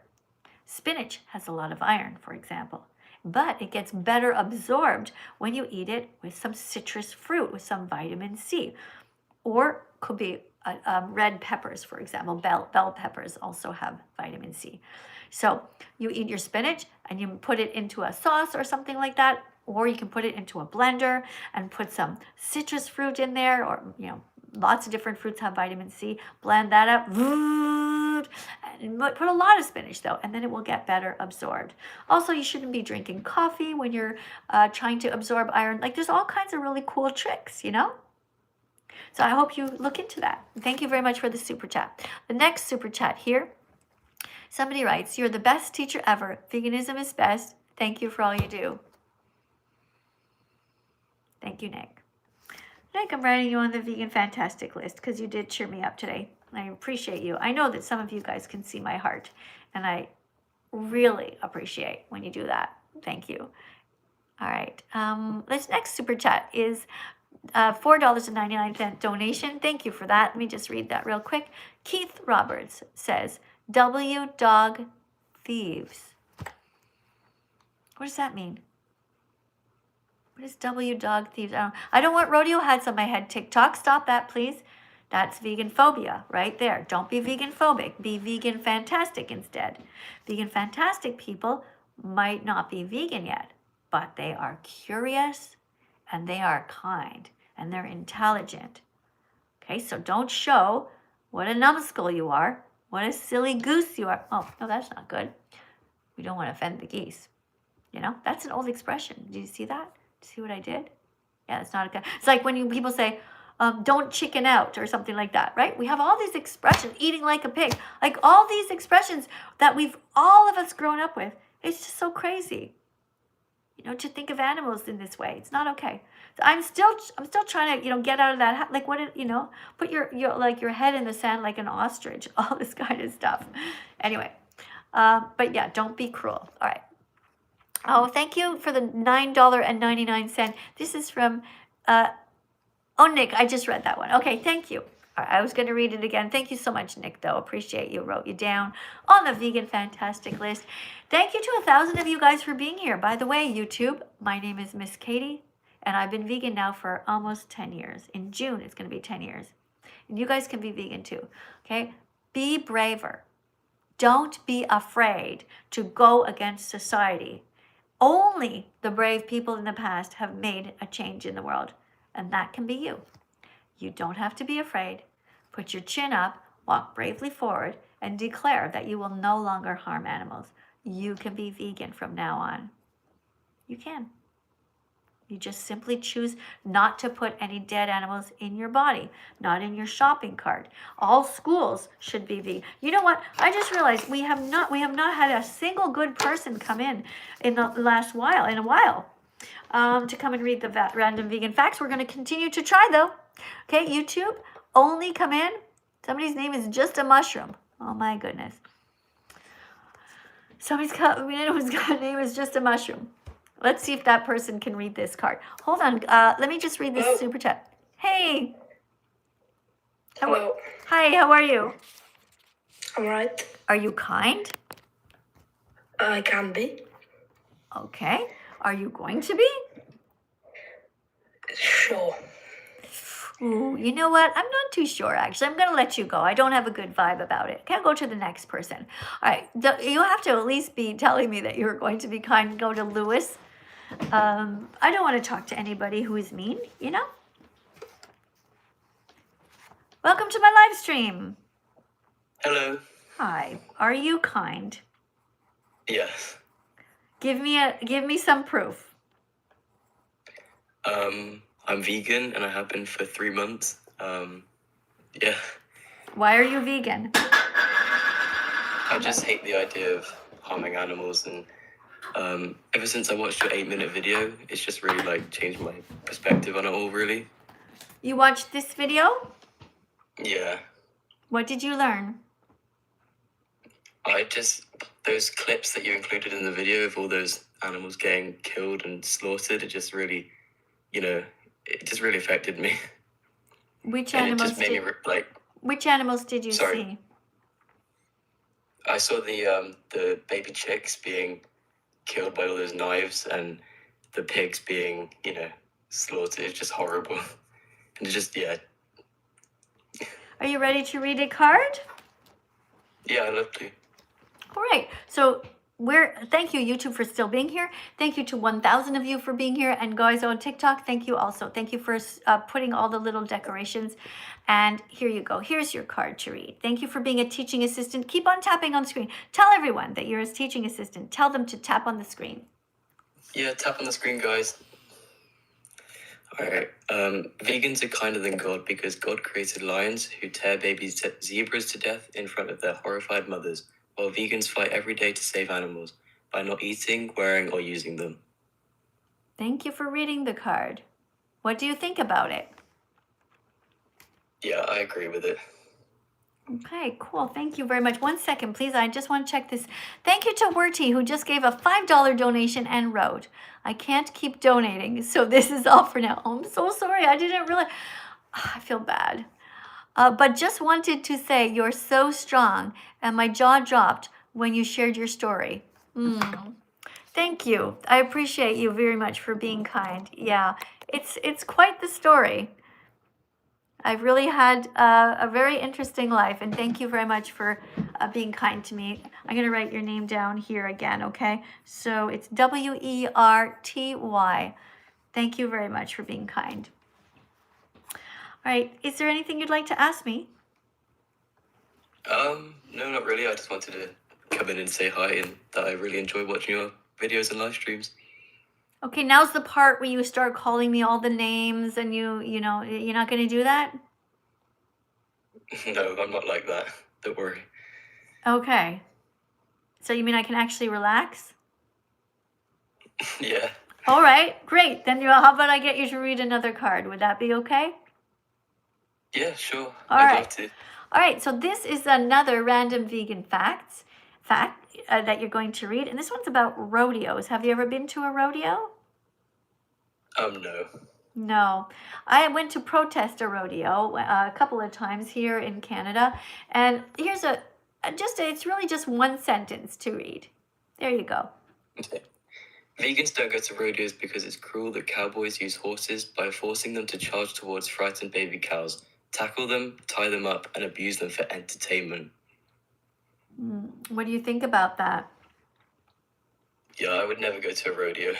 Spinach has a lot of iron, for example, but it gets better absorbed when you eat it with some citrus fruit, with some vitamin C, or could be red peppers, for example. Bell peppers also have vitamin C. So you eat your spinach and you put it into a sauce or something like that, or you can put it into a blender and put some citrus fruit in there, or lots of different fruits have vitamin C. Blend that up, and put a lot of spinach though, and then it will get better absorbed. Also, you shouldn't be drinking coffee when you're trying to absorb iron. Like, there's all kinds of really cool tricks, So I hope you look into that. Thank you very much for the super chat. The next super chat here, somebody writes, "You're the best teacher ever. Veganism is best. Thank you for all you do." Thank you, Nick. Nick, I'm writing you on the Vegan Fantastic list because you did cheer me up today. I appreciate you. I know that some of you guys can see my heart, and I really appreciate when you do that. Thank you. All right. This next super chat is $4.99 donation. Thank you for that. Let me just read that real quick. Keith Roberts says, "W dog thieves." What does that mean? What is W dog thieves? I don't want rodeo hats on my head. TikTok, stop that, please. That's vegan phobia right there. Don't be vegan phobic. Be vegan fantastic instead. Vegan fantastic people might not be vegan yet, but they are curious and they are kind and they're intelligent. Okay, so don't show what a numbskull you are, what a silly goose you are. Oh, no, that's not good. We don't want to offend the geese. You know, that's an old expression. Do you see that? See what I did? Yeah, it's not a good. It's like when people say, don't chicken out or something like that, right? We have all these expressions, eating like a pig, like all these expressions that all of us grown up with. It's just so crazy, you know, to think of animals in this way. It's not okay. So I'm still trying to, you know, get out of that. Like put your head in the sand like an ostrich. All this kind of stuff. Anyway, but yeah, don't be cruel. All right. Oh, thank you for the $9.99. This is from, Nick, I just read that one. Okay, thank you. All right, I was going to read it again. Thank you so much, Nick, though. Appreciate you. Wrote you down on the Vegan Fantastic list. Thank you to 1,000 of you guys for being here. By the way, YouTube, my name is Miss Katie, and I've been vegan now for almost 10 years. In June, it's going to be 10 years. And you guys can be vegan too, okay? Be braver. Don't be afraid to go against society. Only the brave people in the past have made a change in the world, and that can be you. You don't have to be afraid. Put your chin up, walk bravely forward, and declare that you will no longer harm animals. You can be vegan from now on. You can. You just simply choose not to put any dead animals in your body, not in your shopping cart. All schools should be vegan. You know what? I just realized we have not had a single good person come in the last while, to come and read the random vegan facts. We're going to continue to try though. Okay, YouTube, only come in. Somebody's name is Just a Mushroom. Oh my goodness. Somebody's name is Just a Mushroom. Let's see if that person can read this card. Hold on. Let me just read this super chat. Hey. Hello. Hi, how are you? I'm right. Are you kind? I can be. Okay. Are you going to be? Sure. Ooh, you know what? I'm not too sure, actually. I'm going to let you go. I don't have a good vibe about it. Can't go to the next person. All right. You have to at least be telling me that you're going to be kind. Go to Lewis. I don't want to talk to anybody who is mean, you know? Welcome to my live stream. Hello. Hi. Are you kind? Yes. Give me some proof. I'm vegan and I have been for 3 months. Yeah. Why are you vegan? I just hate the idea of harming animals, and ever since I watched your 8-minute video, it's just really like changed my perspective on it all, really. You watched this video? Yeah. What did you learn? Those clips that you included in the video of all those animals getting killed and slaughtered, it just really, it just really affected me. Which and animals? It just made me Which animals did you see? I saw the baby chicks being killed by all those knives and the pigs being, slaughtered. It's just horrible. And it's just, yeah. Are you ready to read a card? Yeah, I'd love to. All right. So thank you, YouTube, for still being here. Thank you to 1,000 of you for being here. And guys on TikTok, thank you also. Thank you for putting all the little decorations. And here you go. Here's your card to read. Thank you for being a teaching assistant. Keep on tapping on screen. Tell everyone that you're a teaching assistant. Tell them to tap on the screen. Yeah, tap on the screen, guys. Alright. Vegans are kinder than God because God created lions who tear baby zebras to death in front of their horrified mothers, while vegans fight every day to save animals by not eating, wearing, or using them. Thank you for reading the card. What do you think about it? Yeah, I agree with it. Okay, cool. Thank you very much. 1 second, please. I just want to check this. Thank you to Werty, who just gave a $5 donation and wrote, I can't keep donating, so this is all for now. Oh, I'm so sorry. I didn't realize. I feel bad. But just wanted to say you're so strong, and my jaw dropped when you shared your story. Thank you. I appreciate you very much for being kind. Yeah, it's quite the story. I've really had a very interesting life, and thank you very much for being kind to me. I'm going to write your name down here again, okay? So it's Werty. Thank you very much for being kind. All right, is there anything you'd like to ask me? No, not really. I just wanted to come in and say hi and that I really enjoy watching your videos and live streams. Okay, now's the part where you start calling me all the names and you know, you're not going to do that? No, I'm not like that. Don't worry. Okay. So you mean I can actually relax? Yeah. All right, great. Then how about I get you to read another card? Would that be okay? Yeah, sure. All I'd right. love to. All right, so this is another random vegan fact that you're going to read, and this one's about rodeos. Have you ever been to a rodeo? No. No. I went to protest a rodeo a couple of times here in Canada, and here's it's really just one sentence to read. There you go. Okay. Vegans don't go to rodeos because it's cruel that cowboys use horses by forcing them to charge towards frightened baby cows, tackle them, tie them up, and abuse them for entertainment. What do you think about that? Yeah, I would never go to a rodeo.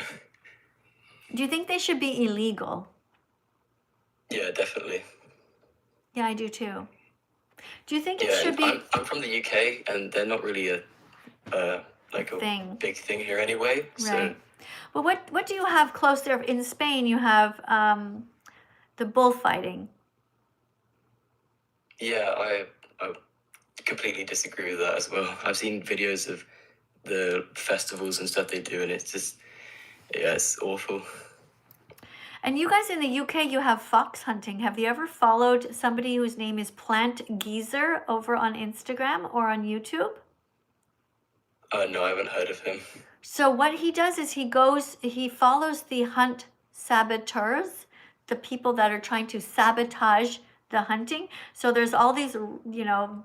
Do you think they should be illegal? Yeah, definitely. Yeah, I do too. Do you think it Yeah, should be I'm from the UK, and they're not really a thing? big thing here anyway. So Right. Well, what do you have close there? In Spain, you have the bullfighting. yeah, I completely disagree with that as well. I've seen videos of the festivals and stuff they do, and it's just, yeah, it's awful. And you guys in the UK, you have fox hunting. Have you ever followed somebody whose name is Plant Geezer over on Instagram or on YouTube? No, I haven't heard of him. So what he does is he follows the hunt saboteurs, the people that are trying to sabotage the hunting. So there's all these,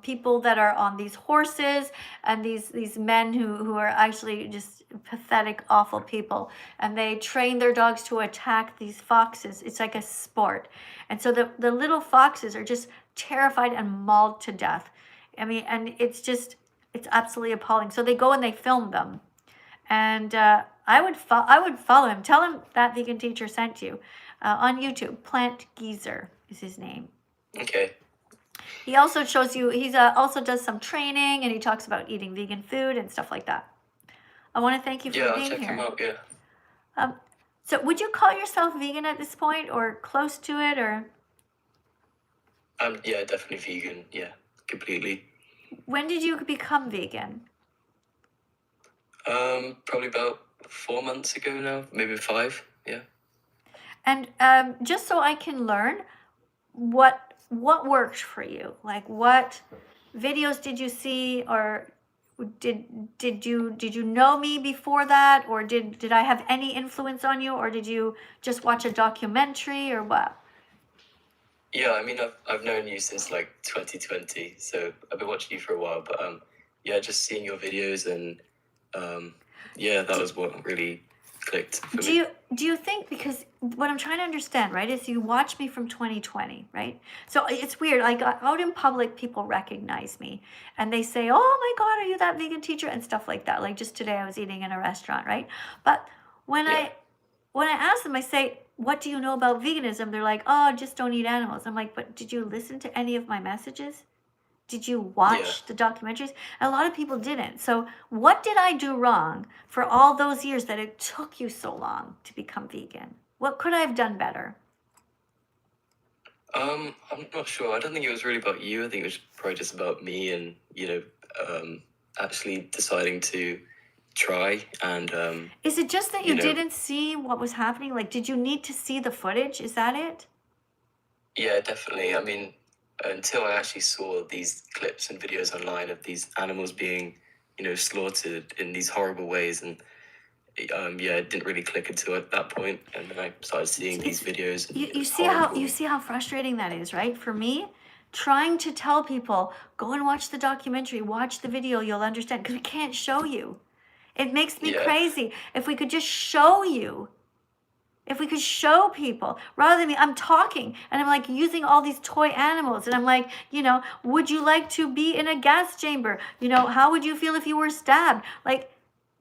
people that are on these horses and these men who are actually just pathetic, awful people. And they train their dogs to attack these foxes. It's like a sport. And so the little foxes are just terrified and mauled to death. I mean, and it's absolutely appalling. So they go and they film them. And I would follow him. Tell him That Vegan Teacher sent you on YouTube. Plant Geezer is his name. Okay. He also shows you. He's also does some training, and he talks about eating vegan food and stuff like that. I want to thank you for Yeah, I'll being check here. him out. Yeah. So, would you call yourself vegan at this point, or close to it, or? Yeah, definitely vegan. Yeah, completely. When did you become vegan? Probably about 4 months ago now, maybe 5. Yeah. And just so I can learn, what worked for you? Like, what videos did you see, or did you know me before that, or did I have any influence on you, or did you just watch a documentary, or what? Yeah, I mean, I've known you since like 2020, so I've been watching you for a while. But yeah, just seeing your videos and yeah, that was what really clicked for me. Do you think, because what I'm trying to understand, right, is you watch me from 2020, right? So it's weird. Like out in public, people recognize me and they say, "Oh my God, are you that vegan teacher?" and stuff like that. Like just today, I was eating in a restaurant, right? But when I ask them, I say, "What do you know about veganism?" They're like, "Oh, just don't eat animals." I'm like, "But did you listen to any of my messages? Did you watch the documentaries?" A lot of people didn't. So what did I do wrong for all those years that it took you so long to become vegan? What could I have done better? I'm not sure. I don't think it was really about you. I think it was probably just about me and, actually deciding to try and, Is it just that you you know, didn't see what was happening? Like, did you need to see the footage? Is that it? yeah, definitely. I mean, until I actually saw these clips and videos online of these animals being, slaughtered in these horrible ways, and it didn't really click until at that point, and then I started seeing these videos. And You, it you was see how horrible. you see how frustrating that is, right? For me, trying to tell people, go and watch the documentary, watch the video, you'll understand, because we can't show you. It makes me Yeah. crazy. If we could just show you, if we could show people, rather than me, I'm talking and I'm like using all these toy animals, and I'm like, would you like to be in a gas chamber? How would you feel if you were stabbed? Like,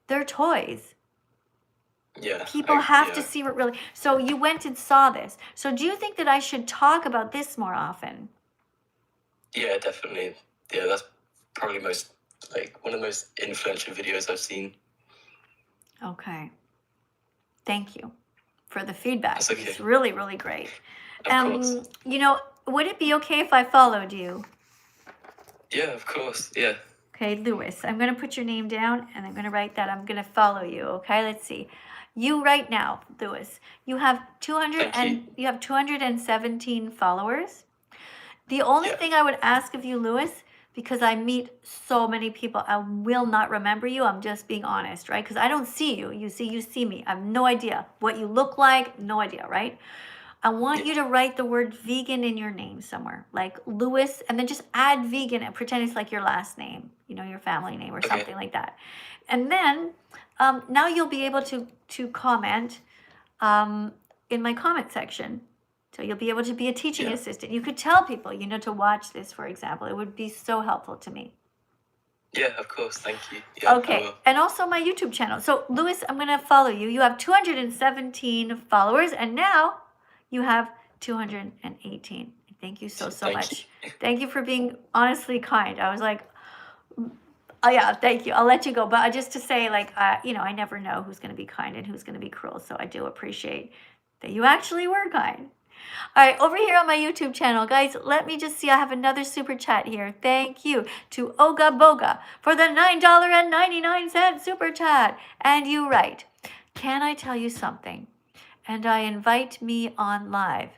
they're toys. Yeah. People have to see what really. So you went and saw this. So do you think that I should talk about this more often? Yeah, definitely. Yeah, that's probably one of the most influential videos I've seen. Okay. Thank you for the feedback. That's okay. It's really, really great. Of course. Would it be okay if I followed you? Yeah, of course. Yeah. Okay, Lewis, I'm going to put your name down and I'm going to write that. I'm going to follow you. Okay, let's see. You right now, Lewis, you have 217 followers. The only thing I would ask of you, Lewis, because I meet so many people, I will not remember you. I'm just being honest, right? Because I don't see you. You see me. I have no idea what you look like. No idea, right? I want you to write the word vegan in your name somewhere, like Lewis, and then just add vegan and pretend it's like your last name, your family name or something like that. And then now you'll be able to comment in my comment section. So you'll be able to be a teaching assistant. You could tell people, to watch this, for example. It would be so helpful to me. Yeah, of course. Thank you. Yeah, okay. And also my YouTube channel. So Lewis, I'm going to follow you. You have 217 followers, and now you have 218. Thank you so much. Thank you for being honestly kind. I was like, oh yeah, thank you. I'll let you go. But just to say, I never know who's going to be kind and who's going to be cruel. So I do appreciate that you actually were kind. All right, over here on my YouTube channel, guys, let me just see. I have another super chat here. Thank you to Oga Boga for the $9.99 super chat. And you write, can I tell you something? And I invite me on live.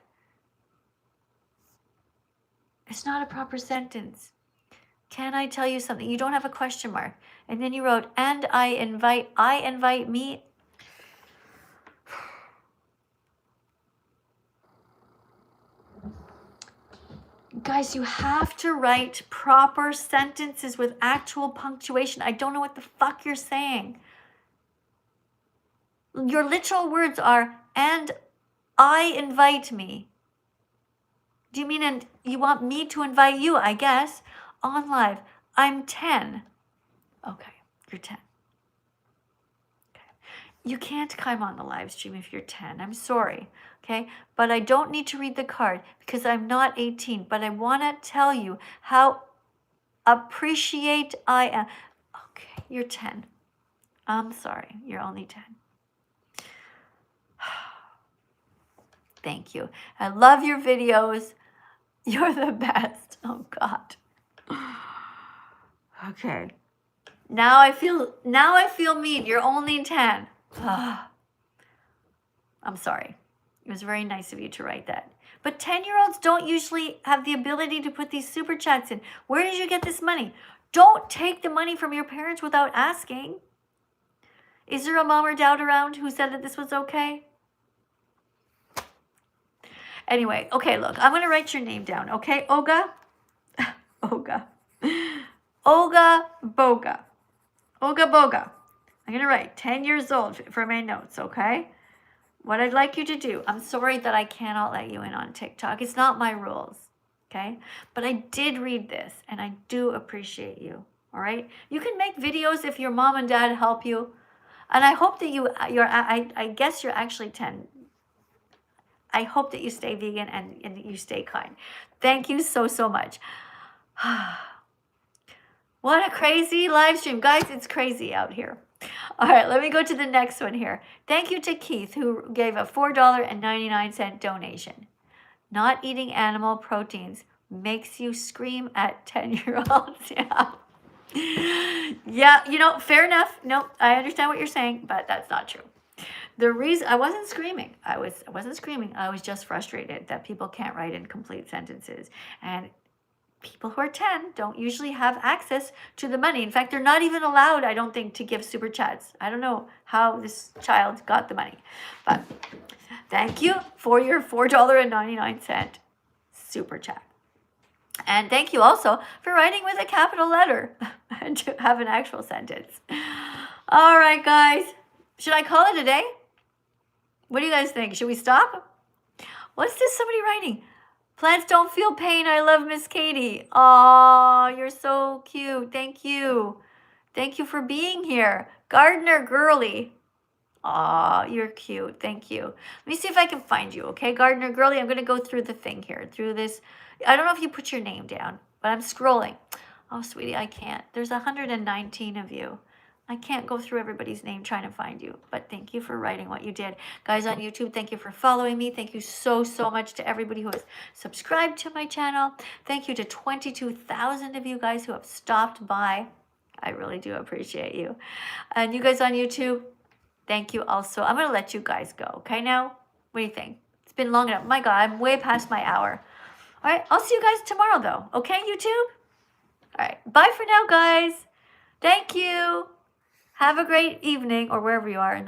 It's not a proper sentence. Can I tell you something? You don't have a question mark. And then you wrote, and I invite me. Guys, you have to write proper sentences with actual punctuation. I don't know what the fuck you're saying. Your literal words are, and I invite me. Do you mean, and you want me to invite you, I guess, on live? I'm 10. Okay, you're 10. Okay. You can't come on the live stream if you're 10. I'm sorry. Okay, but I don't need to read the card because I'm not 18. But I want to tell you how appreciate I am. Okay, you're 10. I'm sorry, you're only 10. Thank you. I love your videos. You're the best. Oh God. Okay. Now I feel mean. You're only 10. I'm sorry. It was very nice of you to write that. But 10-year-olds don't usually have the ability to put these super chats in. Where did you get this money? Don't take the money from your parents without asking. Is there a mom or dad around who said that this was okay? Anyway, okay, look, I'm going to write your name down, okay? Olga? Olga. Olga Boga. Olga Boga. I'm going to write 10 years old for my notes, okay? What I'd like you to do, I'm sorry that I cannot let you in on TikTok. It's not my rules, okay? But I did read this, and I do appreciate you, all right? You can make videos if your mom and dad help you. And I hope that I guess you're actually 10. I hope that you stay vegan and you stay kind. Thank you so much. What a crazy live stream. Guys, it's crazy out here. All right, let me go to the next one here. Thank you to Keith, who gave a $4.99 donation. Not eating animal proteins makes you scream at 10-year-olds. Yeah. Yeah, fair enough. No, I understand what you're saying, but that's not true. The reason I wasn't screaming, I wasn't screaming. I was just frustrated that people can't write in complete sentences. And people who are 10 don't usually have access to the money. In fact, they're not even allowed, I don't think, to give super chats. I don't know how this child got the money, but thank you for your $4.99 super chat. And thank you also for writing with a capital letter and to have an actual sentence. All right, guys. Should I call it a day? What do you guys think? Should we stop? What's this somebody writing? Plants don't feel pain. I love Miss Katie. Aw, you're so cute. Thank you. Thank you for being here. Gardener Girly. Aw, you're cute. Thank you. Let me see if I can find you, okay? Gardener Girly, I'm going to go through the thing here, through this. I don't know if you put your name down, but I'm scrolling. Oh, sweetie, I can't. There's 119 of you. I can't go through everybody's name trying to find you, but thank you for writing what you did. Guys on YouTube, thank you for following me. Thank you so much to everybody who has subscribed to my channel. Thank you to 22,000 of you guys who have stopped by. I really do appreciate you. And you guys on YouTube, thank you also. I'm going to let you guys go, okay now? What do you think? It's been long enough. My God, I'm way past my hour. All right, I'll see you guys tomorrow, though. Okay, YouTube? All right, bye for now, guys. Thank you. Have a great evening, or wherever you are in the